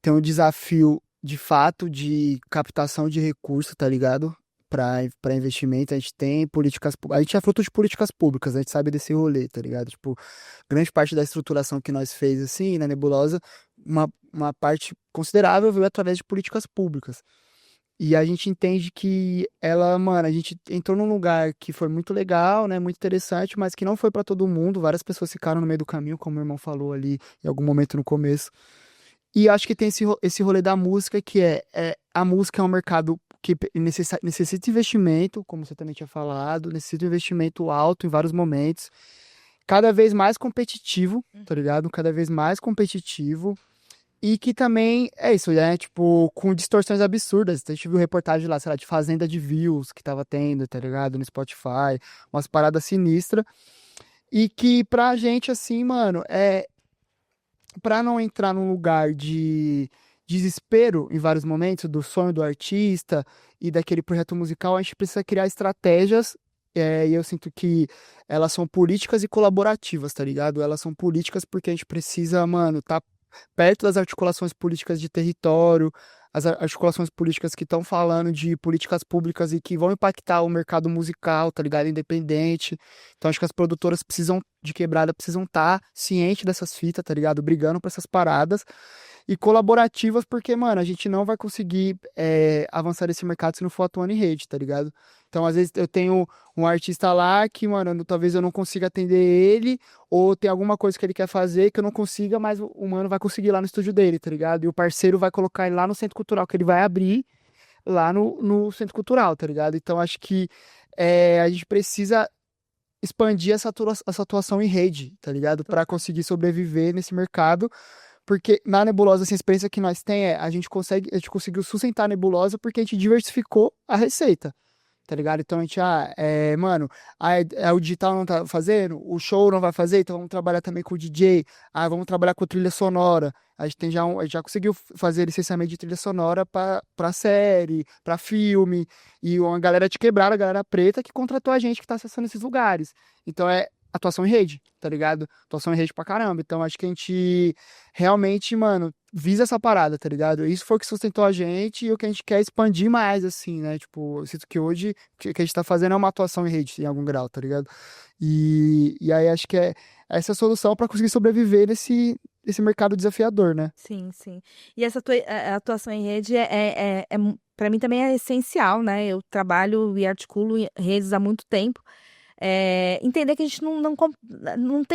Speaker 6: tem um desafio de fato de captação de recurso, tá ligado? Para investimento, a gente tem políticas, a gente é fruto de políticas públicas, a gente sabe desse rolê, tá ligado? Tipo, grande parte da estruturação que nós fez, assim, na Nebulosa, uma parte considerável veio através de políticas públicas. E a gente entende que mano, a gente entrou num lugar que foi muito legal, né? Muito interessante, mas que não foi pra todo mundo. Várias pessoas ficaram no meio do caminho, como o irmão falou ali em algum momento no começo. E acho que tem esse rolê da música, que a música é um mercado que necessita investimento, como você também tinha falado, necessita de investimento alto em vários momentos, cada vez mais competitivo, tá ligado? Cada vez mais competitivo. E que também é isso, né? Tipo, com distorções absurdas. A gente viu reportagem lá, sei lá, de fazenda de views que tava tendo, tá ligado? No Spotify, umas paradas sinistras. E que pra gente, assim, mano, pra não entrar num lugar de desespero em vários momentos do sonho do artista e daquele projeto musical, a gente precisa criar estratégias. E eu sinto que elas são políticas e colaborativas, tá ligado? Elas são políticas porque a gente precisa, mano, tá perto das articulações políticas de território, as articulações políticas que estão falando de políticas públicas e que vão impactar o mercado musical, tá ligado? Independente. Então acho que as produtoras de quebrada precisam estar cientes dessas fitas, tá ligado? Brigando por essas paradas. E colaborativas, porque, mano, a gente não vai conseguir avançar nesse mercado se não for atuando em rede, tá ligado? Então, às vezes, eu tenho um artista lá que, mano, talvez eu não consiga atender ele, ou tem alguma coisa que ele quer fazer que eu não consiga, mas o mano vai conseguir lá no estúdio dele, tá ligado? E o parceiro vai colocar ele lá no centro cultural, que ele vai abrir lá no centro cultural, tá ligado? Então, acho que a gente precisa expandir essa atuação em rede, tá ligado? Para conseguir sobreviver nesse mercado. Porque na nebulosa, assim, a experiência que nós tem a gente conseguiu sustentar a nebulosa porque a gente diversificou a receita, tá ligado? Então a gente, mano, o digital não tá fazendo, o show não vai fazer, então vamos trabalhar também com o DJ, vamos trabalhar com trilha sonora. A gente tem a gente já conseguiu fazer licenciamento de trilha sonora pra série, pra filme, e uma galera de quebrada, a galera preta que contratou a gente que tá acessando esses lugares. Então atuação em rede, tá ligado? Atuação em rede pra caramba. Então acho que a gente realmente, mano, visa essa parada, tá ligado? Isso foi o que sustentou a gente e o que a gente quer expandir mais, assim, né? Tipo, eu sinto que hoje o que a gente tá fazendo é uma atuação em rede, em algum grau, tá ligado? E aí acho que essa é a solução pra conseguir sobreviver nesse mercado desafiador, né?
Speaker 1: Sim, sim. E essa atuação em rede para mim também é essencial, né? Eu trabalho e articulo em redes há muito tempo. Entender que a gente não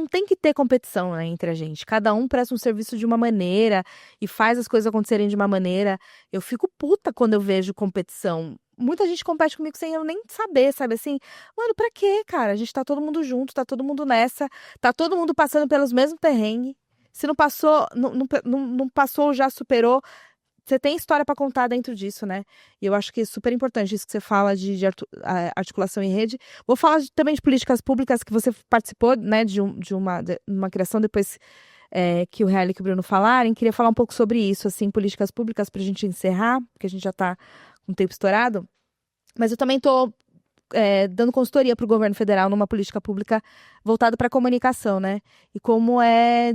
Speaker 1: tem que ter competição, né, entre a gente. Cada um presta um serviço de uma maneira e faz as coisas acontecerem de uma maneira. Eu fico puta quando eu vejo competição. Muita gente compete comigo sem eu nem saber, sabe assim? Mano, pra quê, cara? A gente tá todo mundo junto, tá todo mundo nessa, tá todo mundo passando pelos mesmos perrengues. Se não passou, não passou, já superou. Você tem história pra contar dentro disso, né? E eu acho que é super importante isso que você fala de articulação em rede. Vou falar também de políticas públicas que você participou, né, de uma criação depois que o Real e que o Bruno falarem. Queria falar um pouco sobre isso, assim, políticas públicas pra gente encerrar, porque a gente já tá com o tempo estourado. Mas eu também tô dando consultoria pro governo federal numa política pública voltada pra comunicação, né? E como é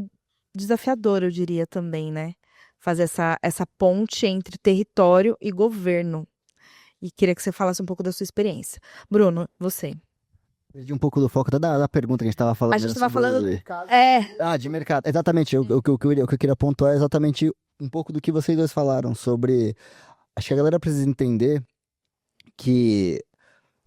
Speaker 1: desafiador, eu diria também, né? Fazer essa ponte entre território e governo. E queria que você falasse um pouco da sua experiência. Bruno, você.
Speaker 4: Perdi um pouco do foco da pergunta que a gente estava falando.
Speaker 1: A gente estava falando...
Speaker 4: de mercado. Exatamente. O que eu queria pontuar é exatamente um pouco do que vocês dois falaram sobre... Acho que a galera precisa entender que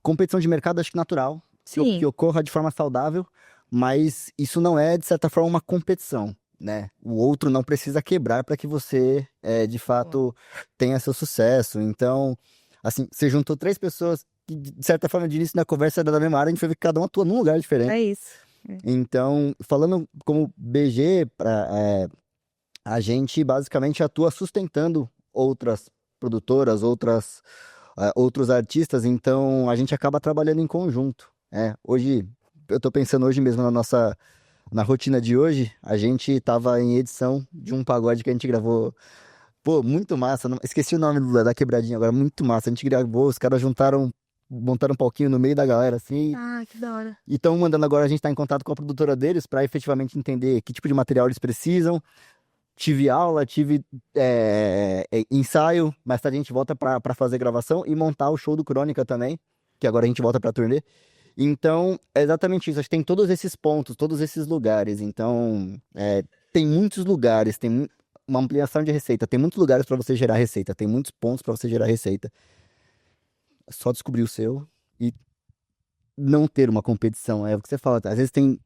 Speaker 4: competição de mercado acho que natural. Que ocorra de forma saudável, mas isso não é, de certa forma, uma competição. Né? O outro não precisa quebrar para que você, de fato, tenha seu sucesso. Então, assim, você juntou 3 pessoas que, de certa forma, de início da conversa era da mesma área, a gente foi ver que cada um atua num lugar diferente.
Speaker 1: É isso.
Speaker 4: Então, falando como BG, a gente basicamente atua sustentando outras produtoras, outros artistas, então a gente acaba trabalhando em conjunto. Hoje, eu tô pensando hoje mesmo na rotina de hoje, a gente tava em edição de um pagode que a gente gravou. Pô, muito massa. Esqueci o nome da quebradinha agora, muito massa. A gente gravou, os caras montaram um palquinho no meio da galera, assim.
Speaker 1: Ah, que da hora.
Speaker 4: E estão mandando agora, a gente tá em contato com a produtora deles pra efetivamente entender que tipo de material eles precisam. Tive aula, tive ensaio, mais tarde a gente volta pra fazer gravação e montar o show do Crônica também, que agora a gente volta pra turnê. Então, é exatamente isso. Acho que tem todos esses pontos, todos esses lugares. Então, tem muitos lugares, tem uma ampliação de receita. Tem muitos lugares para você gerar receita, tem muitos pontos para você gerar receita. É só descobrir o seu e não ter uma competição. É o que você fala, às vezes tem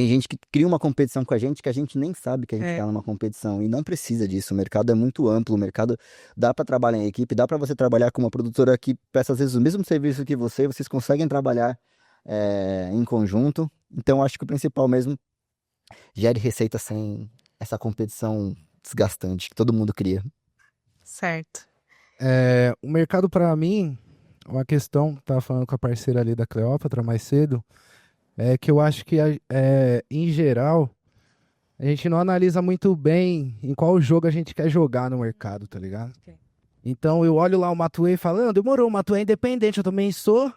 Speaker 4: gente que cria uma competição com a gente que a gente nem sabe que a gente está numa competição. E não precisa disso. O mercado é muito amplo. O mercado dá para trabalhar em equipe, dá para você trabalhar com uma produtora que presta às vezes o mesmo serviço que você, vocês conseguem trabalhar em conjunto. Então, acho que o principal mesmo, gere receita sem essa competição desgastante que todo mundo cria.
Speaker 1: Certo.
Speaker 5: O mercado, pra mim, uma questão, tava falando com a parceira ali da Cleópatra mais cedo, é que eu acho que, em geral, a gente não analisa muito bem em qual jogo a gente quer jogar no mercado, tá ligado?
Speaker 1: Ok.
Speaker 5: Então eu olho lá o Matuê e falo, não, demorou, o Matuê é independente, eu também sou.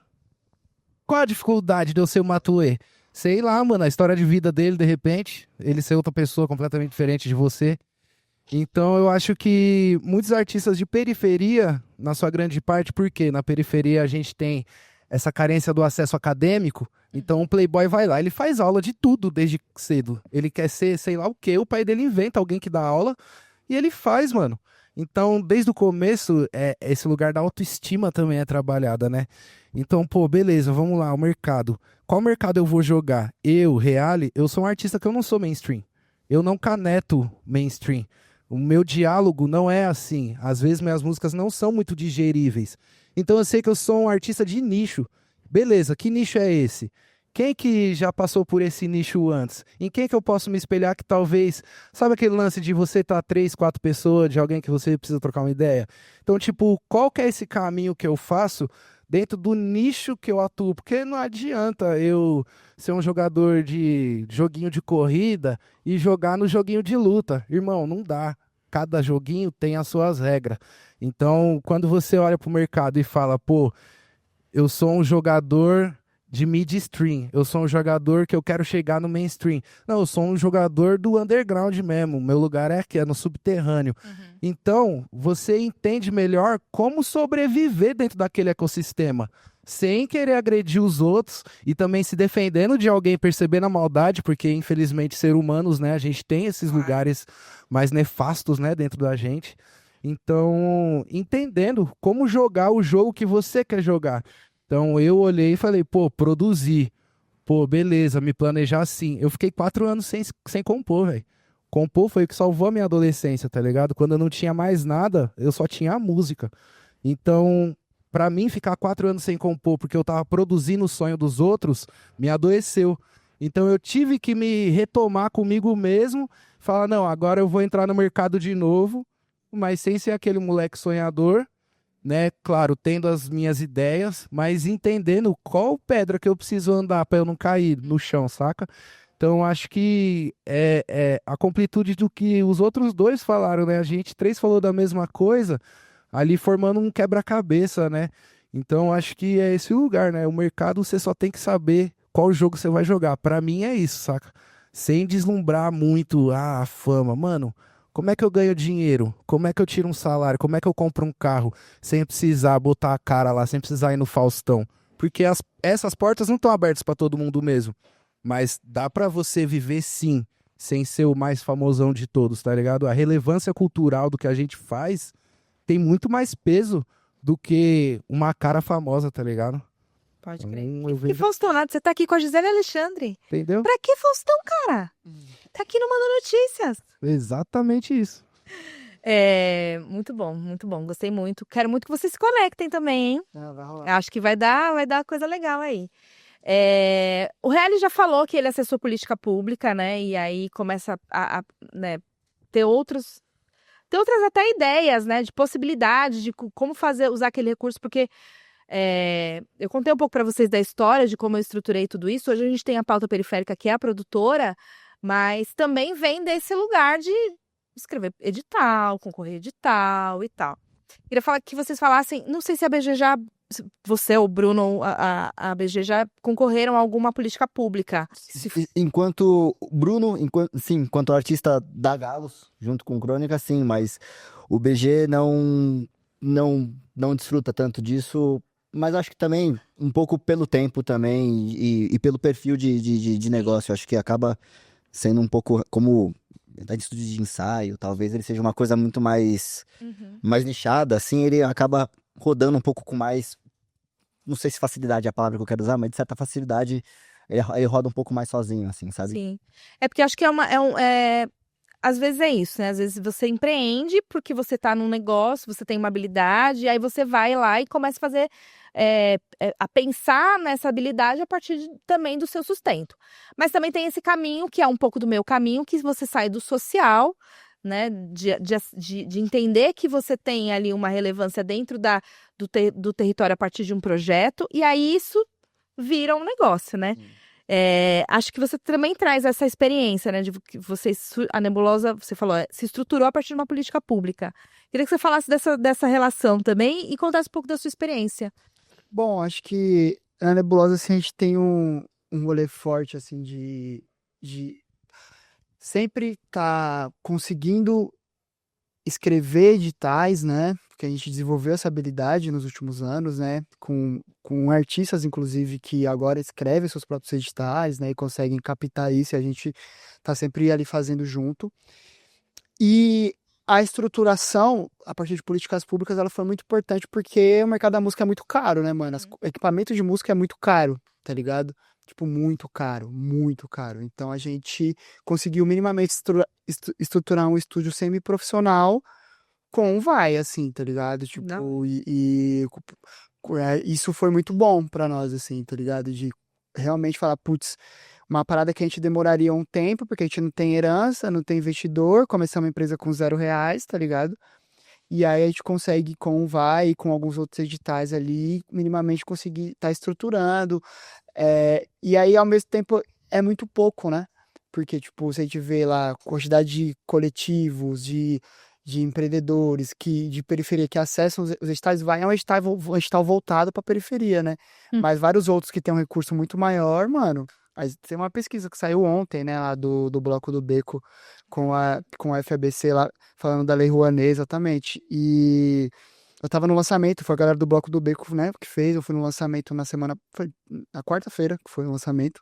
Speaker 5: Qual a dificuldade de eu ser o Matuê? Sei lá, mano, a história de vida dele, de repente, ele ser outra pessoa completamente diferente de você. Então eu acho que muitos artistas de periferia, na sua grande parte, porque na periferia a gente tem essa carência do acesso acadêmico, então o playboy vai lá, ele faz aula de tudo desde cedo. Ele quer ser, sei lá o quê, o pai dele inventa alguém que dá aula e ele faz, mano. Então, desde o começo, esse lugar da autoestima também é trabalhada, né? Então, pô, beleza, vamos lá, o mercado. Qual mercado eu vou jogar? Eu, Reale, eu sou um artista que eu não sou mainstream. Eu não caneto mainstream. O meu diálogo não é assim. Às vezes minhas músicas não são muito digeríveis. Então eu sei que eu sou um artista de nicho. Beleza, que nicho é esse? Quem que já passou por esse nicho antes? Em quem que eu posso me espelhar que talvez... Sabe aquele lance de você estar 3, 4 pessoas, de alguém que você precisa trocar uma ideia? Então, tipo, qual que é esse caminho que eu faço dentro do nicho que eu atuo? Porque não adianta eu ser um jogador de joguinho de corrida e jogar no joguinho de luta. Irmão, não dá. Cada joguinho tem as suas regras. Então, quando você olha pro mercado e fala, pô, eu sou um jogador de mid-stream, eu sou um jogador que eu quero chegar no mainstream. Não, eu sou um jogador do underground mesmo, meu lugar é aqui, é no subterrâneo. Então, você entende melhor como sobreviver dentro daquele ecossistema, sem querer agredir os outros e também se defendendo de alguém, percebendo a maldade, porque infelizmente ser humanos, né, a gente tem esses lugares mais nefastos, né, dentro da gente. Então, entendendo como jogar o jogo que você quer jogar. Então eu olhei e falei, pô, produzir. Pô, beleza, me planejar assim. Eu fiquei 4 anos sem compor, velho. Compor foi o que salvou a minha adolescência, tá ligado? Quando eu não tinha mais nada, eu só tinha a música. Então, pra mim, ficar 4 anos sem compor, porque eu tava produzindo o sonho dos outros, me adoeceu. Então eu tive que me retomar comigo mesmo, falar, não, agora eu vou entrar no mercado de novo, mas sem ser aquele moleque sonhador, né? Claro, tendo as minhas ideias, mas entendendo qual pedra que eu preciso andar para eu não cair no chão, saca? Então, acho que é a completude do que os outros dois falaram, né? A gente 3 falou da mesma coisa, ali formando um quebra-cabeça, né? Então, acho que é esse o lugar, né? O mercado, você só tem que saber qual jogo você vai jogar. Para mim é isso, saca? Sem deslumbrar muito a fama. Mano, como é que eu ganho dinheiro? Como é que eu tiro um salário? Como é que eu compro um carro sem precisar botar a cara lá, sem precisar ir no Faustão? Porque essas portas não estão abertas para todo mundo mesmo. Mas dá para você viver sim, sem ser o mais famosão de todos, tá ligado? A relevância cultural do que a gente faz tem muito mais peso do que uma cara famosa, tá ligado?
Speaker 1: Pode
Speaker 5: Então,
Speaker 1: crer.
Speaker 5: eu
Speaker 1: E
Speaker 5: vejo...
Speaker 1: Faustão, você tá aqui com a Gisele Alexandre.
Speaker 5: Entendeu?
Speaker 1: Pra que Faustão, cara? Tá aqui no Manda Notícias.
Speaker 5: Exatamente isso.
Speaker 1: Muito bom, muito bom. Gostei muito. Quero muito que vocês se conectem também, hein?
Speaker 6: Vai rolar.
Speaker 1: Acho que vai dar coisa legal aí. O Reale já falou que ele acessou política pública, né? E aí começa né, ter outras até ideias, né? De possibilidades de como usar aquele recurso, porque eu contei um pouco para vocês da história de como eu estruturei tudo isso. Hoje a gente tem a Pauta Periférica, que é a produtora, mas também vem desse lugar de escrever edital, concorrer edital e tal. Queria falar que vocês falassem, não sei se a BG você, o Bruno, a BG já concorreram a alguma política pública.
Speaker 4: Enquanto Bruno, enquanto artista da Galos, junto com Crônica, sim, mas o BG não desfruta tanto disso, mas acho que também um pouco pelo tempo também e pelo perfil de negócio, acho que acaba sendo um pouco como tá em estúdio de ensaio, talvez ele seja uma coisa muito mais,
Speaker 1: Uhum.
Speaker 4: mais nichada, assim, ele acaba rodando um pouco com mais, não sei se facilidade é a palavra que eu quero usar, mas de certa facilidade ele roda um pouco mais sozinho, assim, sabe?
Speaker 1: Sim. É porque eu acho que às vezes é isso, né? Às vezes você empreende porque você tá num negócio, você tem uma habilidade, e aí você vai lá e começa a fazer, a pensar nessa habilidade a partir também do seu sustento. Mas também tem esse caminho, que é um pouco do meu caminho, que você sai do social, né? De entender que você tem ali uma relevância dentro do território a partir de um projeto, e aí isso vira um negócio, né? Acho que você também traz essa experiência, né? De que a Nebulosa, você falou, se estruturou a partir de uma política pública. Queria que você falasse dessa relação também e contasse um pouco da sua experiência.
Speaker 6: Bom, acho que na Nebulosa, assim, a gente tem um rolê forte, assim, de sempre tá conseguindo escrever editais, né? Porque a gente desenvolveu essa habilidade nos últimos anos, né? Com artistas, inclusive, que agora escrevem seus próprios editais, né? E conseguem captar isso e a gente tá sempre ali fazendo junto. E a estruturação, a partir de políticas públicas, ela foi muito importante porque o mercado da música é muito caro, né, mano? O equipamento de música é muito caro, tá ligado? Tipo, muito caro, muito caro. Então a gente conseguiu minimamente estruturar um estúdio semi-profissional com assim, tá ligado? Tipo,
Speaker 1: Não.
Speaker 6: isso foi muito bom pra nós, assim, tá ligado? De realmente falar, putz, uma parada que a gente demoraria um tempo, porque a gente não tem herança, não tem investidor, começamos uma empresa com R$ 0, tá ligado? E aí a gente consegue, com o Vai e com alguns outros editais ali, minimamente conseguir estar estruturando. E aí, ao mesmo tempo, é muito pouco, né? Porque, tipo, se a gente vê lá a quantidade de coletivos, de empreendedores de periferia que acessam os editais, vai é um edital voltado para periferia, né? Mas vários outros que têm um recurso muito maior, mano. Aí tem uma pesquisa que saiu ontem, né, lá do Bloco do Beco com a FABC lá, falando da Lei Rouanet, exatamente. E eu tava no lançamento, foi a galera do Bloco do Beco, né, que fez, eu fui no lançamento foi na quarta-feira que foi o lançamento.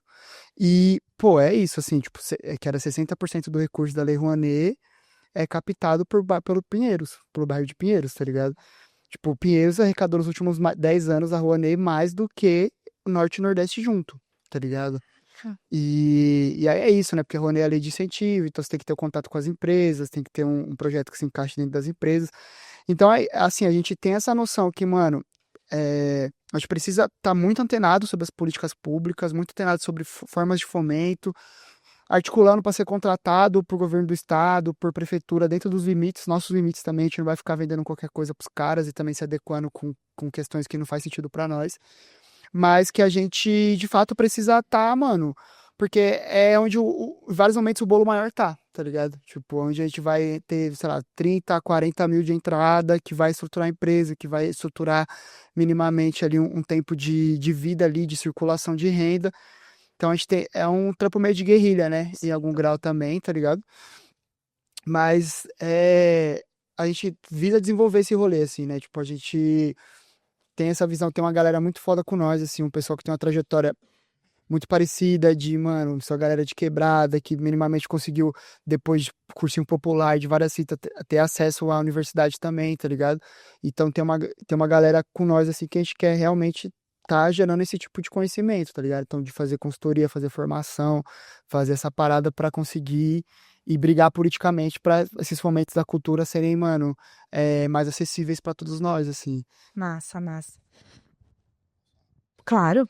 Speaker 6: E, pô, é isso, assim, tipo, que era 60% do recurso da Lei Rouanet é captado pelo Pinheiros, pelo bairro de Pinheiros, tá ligado? Tipo, Pinheiros arrecadou nos últimos 10 anos a Rouanet mais do que o Norte e Nordeste junto, tá ligado? E aí é isso, né? Porque a Rouanet é a lei de incentivo, então você tem que ter o contato com as empresas, tem que ter um projeto que se encaixe dentro das empresas. Então, assim, a gente tem essa noção que, mano, a gente precisa estar muito antenado sobre as políticas públicas, muito antenado sobre formas de fomento, articulando para ser contratado por governo do estado, por prefeitura, dentro dos limites, nossos limites também, a gente não vai ficar vendendo qualquer coisa pros caras e também se adequando com questões que não faz sentido para nós, mas que a gente, de fato, precisa estar, mano, porque é onde em vários momentos o bolo maior tá ligado? Tipo, onde a gente vai ter, sei lá, 30, 40 mil de entrada, que vai estruturar a empresa, que vai estruturar minimamente ali um tempo de vida ali, de circulação de renda. Então a gente é um trampo meio de guerrilha, né? Em algum grau também, tá ligado? Mas a gente visa desenvolver esse rolê, assim, né? Tipo, a gente tem essa visão, tem uma galera muito foda com nós, assim, um pessoal que tem uma trajetória muito parecida mano, só galera de quebrada, que minimamente conseguiu, depois de cursinho popular, de várias citas, ter acesso à universidade também, tá ligado? Então tem uma galera com nós, assim, que a gente quer realmente tá gerando esse tipo de conhecimento, tá ligado? Então, de fazer consultoria, fazer formação, fazer essa parada pra conseguir e brigar politicamente pra esses fomentos da cultura serem, mano, mais acessíveis pra todos nós, assim.
Speaker 1: Massa, massa. Claro.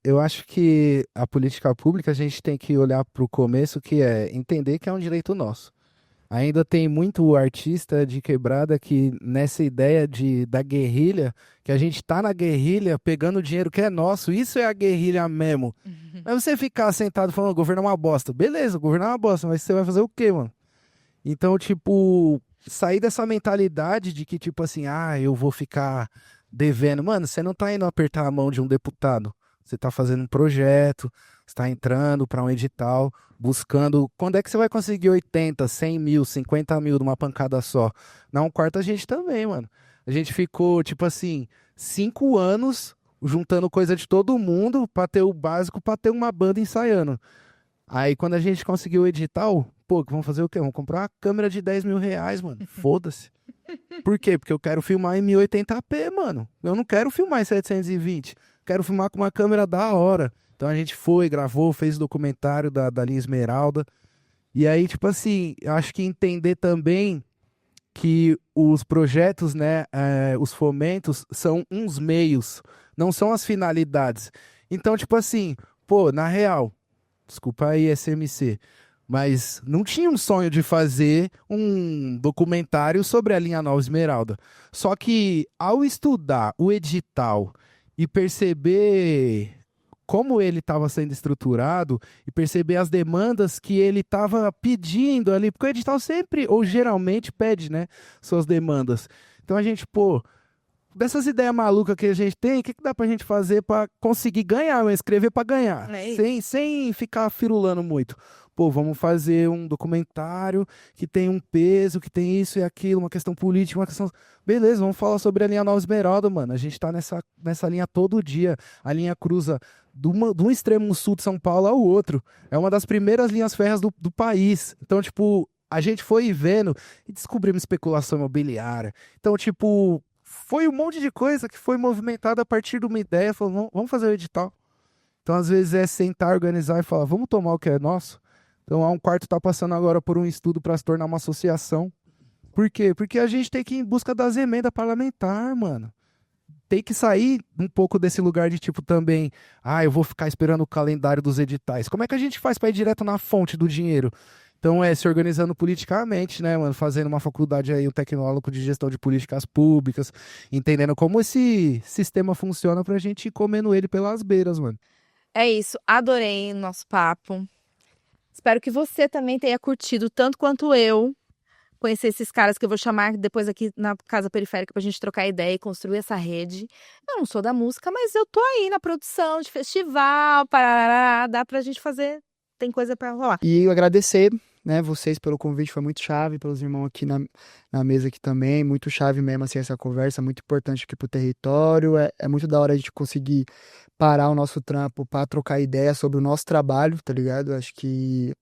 Speaker 5: Eu acho que a política pública a gente tem que olhar para o começo, que é entender que é um direito nosso. Ainda tem muito artista de quebrada que nessa ideia da guerrilha, que a gente tá na guerrilha pegando o dinheiro que é nosso, isso é a guerrilha mesmo. Mas você ficar sentado falando, o governo é uma bosta. Beleza, o governo é uma bosta, mas você vai fazer o quê, mano? Então, tipo, sair dessa mentalidade de que, tipo assim, eu vou ficar devendo. Mano, você não tá indo apertar a mão de um deputado. Você tá fazendo um projeto, você tá entrando para um edital, buscando. Quando é que você vai conseguir 80, 100 mil, 50 mil de uma pancada só? Não, quarta a gente também, mano. A gente ficou, tipo assim, 5 anos juntando coisa de todo mundo pra ter o básico, pra ter uma banda ensaiando. Aí quando a gente conseguiu o edital, pô, vamos fazer o quê? Vamos comprar uma câmera de 10 mil reais, mano. Foda-se. Por quê? Porque eu quero filmar em 1080p, mano. Eu não quero filmar em 720. Quero filmar com uma câmera da hora. Então a gente foi, gravou, fez o documentário da linha Esmeralda. E aí, tipo assim, eu acho que entender também que os projetos, né, os fomentos são uns meios, não são as finalidades. Então, tipo assim, pô, na real, desculpa aí, SMC, mas não tinha um sonho de fazer um documentário sobre a linha Nova Esmeralda. Só que ao estudar o edital e perceber como ele estava sendo estruturado e perceber as demandas que ele estava pedindo ali, porque o edital sempre, ou geralmente, pede, né, suas demandas. Então a gente, pô, dessas ideias malucas que a gente tem, o que dá pra gente fazer para conseguir ganhar, escrever para ganhar, sem ficar firulando muito? Pô, vamos fazer um documentário que tem um peso, que tem isso e aquilo, uma questão política, uma questão... Beleza, vamos falar sobre a linha Nova Esmeralda, mano. A gente tá nessa linha todo dia. A linha cruza de um extremo sul de São Paulo ao outro. É uma das primeiras linhas férreas do país. Então, tipo, a gente foi vendo e descobrimos especulação imobiliária. Então, tipo, foi um monte de coisa que foi movimentada a partir de uma ideia. Falou, vamos fazer o edital. Então, às vezes, é sentar, organizar e falar, vamos tomar o que é nosso. Então, a Um Quarto está passando agora por um estudo para se tornar uma associação. Por quê? Porque a gente tem que ir em busca das emendas parlamentares, mano. Tem que sair um pouco desse lugar de tipo também, eu vou ficar esperando o calendário dos editais. Como é que a gente faz para ir direto na fonte do dinheiro? Então, se organizando politicamente, né, mano? Fazendo uma faculdade aí, um tecnólogo de gestão de políticas públicas, entendendo como esse sistema funciona pra gente ir comendo ele pelas beiras, mano.
Speaker 1: É isso, adorei o nosso papo. Espero que você também tenha curtido tanto quanto eu conhecer esses caras que eu vou chamar depois aqui na Casa Periférica pra gente trocar ideia e construir essa rede. Eu não sou da música, mas eu tô aí na produção de festival, parará, dá pra gente fazer, tem coisa pra rolar.
Speaker 6: E eu agradecer, né, vocês pelo convite, foi muito chave, pelos irmãos aqui na mesa aqui também, muito chave mesmo, assim, essa conversa, muito importante aqui pro território, é muito da hora a gente conseguir parar o nosso trampo para trocar ideia sobre o nosso trabalho, tá ligado? Acho que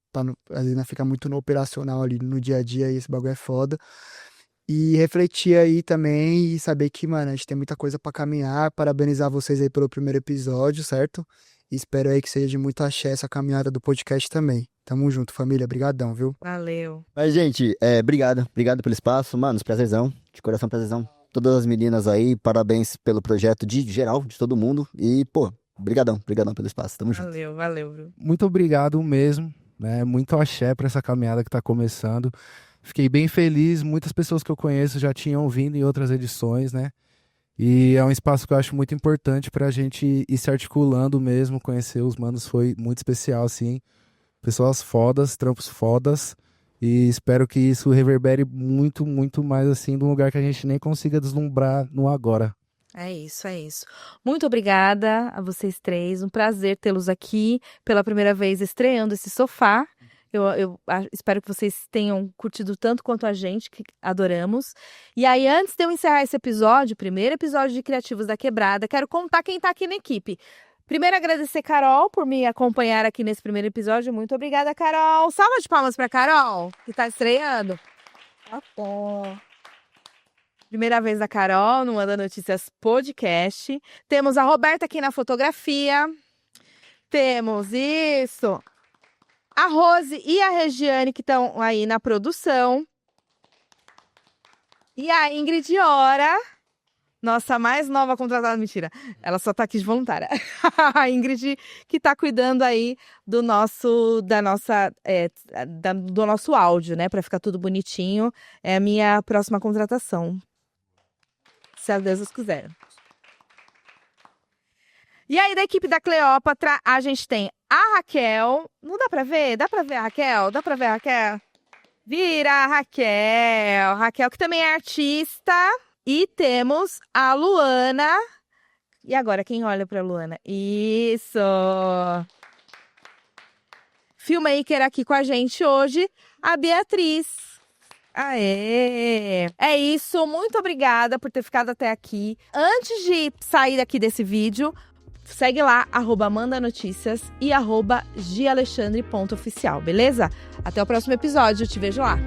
Speaker 6: às vezes fica muito no operacional ali, no dia a dia, e esse bagulho é foda. E refletir aí também e saber que, mano, a gente tem muita coisa para caminhar, parabenizar vocês aí pelo primeiro episódio, certo? E espero aí que seja de muito axé essa caminhada do podcast também. Tamo junto, família. Brigadão, viu?
Speaker 1: Valeu.
Speaker 4: Mas, gente, obrigado pelo espaço, mano, prazerzão, de coração prazerzão. Todas as meninas aí, parabéns pelo projeto de geral, de todo mundo. E, pô, brigadão pelo espaço, tamo junto.
Speaker 1: Valeu, viu?
Speaker 5: Muito obrigado mesmo, né? Muito axé pra essa caminhada que tá começando. Fiquei bem feliz, muitas pessoas que eu conheço já tinham vindo em outras edições, né? E é um espaço que eu acho muito importante pra gente ir se articulando mesmo, conhecer os manos foi muito especial, assim. Pessoas fodas, trampos fodas. E espero que isso reverbere muito, muito mais, assim, de um lugar que a gente nem consiga deslumbrar no agora.
Speaker 1: É isso. Muito obrigada a vocês três. Um prazer tê-los aqui pela primeira vez estreando esse sofá. Eu espero que vocês tenham curtido tanto quanto a gente, que adoramos. E aí, antes de eu encerrar esse episódio, primeiro episódio de Criativos da Quebrada, quero contar quem tá aqui na equipe. Primeiro, agradecer Carol por me acompanhar aqui nesse primeiro episódio. Muito obrigada, Carol. Salva de palmas para Carol, que está estreando. Tá bom. Primeira vez da Carol no Manda Notícias Podcast. Temos a Roberta aqui na fotografia. Temos isso. A Rose e a Regiane, que estão aí na produção. E a Ingrid Ora. Nossa mais nova contratada, mentira, ela só tá aqui de voluntária. A Ingrid, que tá cuidando aí do nosso áudio, né, pra ficar tudo bonitinho. É a minha próxima contratação, se a Deus quiser. E aí, da equipe da Cleópatra, a gente tem a Raquel. Não dá pra ver? Dá pra ver a Raquel? Dá pra ver a Raquel? Vira a Raquel. Raquel, que também é artista. E temos a Luana. E agora, quem olha pra Luana? Isso! Filmmaker aqui com a gente hoje, a Beatriz. Aê! É isso, muito obrigada por ter ficado até aqui. Antes de sair aqui desse vídeo, segue lá, @mandanotícias e @gialexandre.oficial, beleza? Até o próximo episódio, te vejo lá.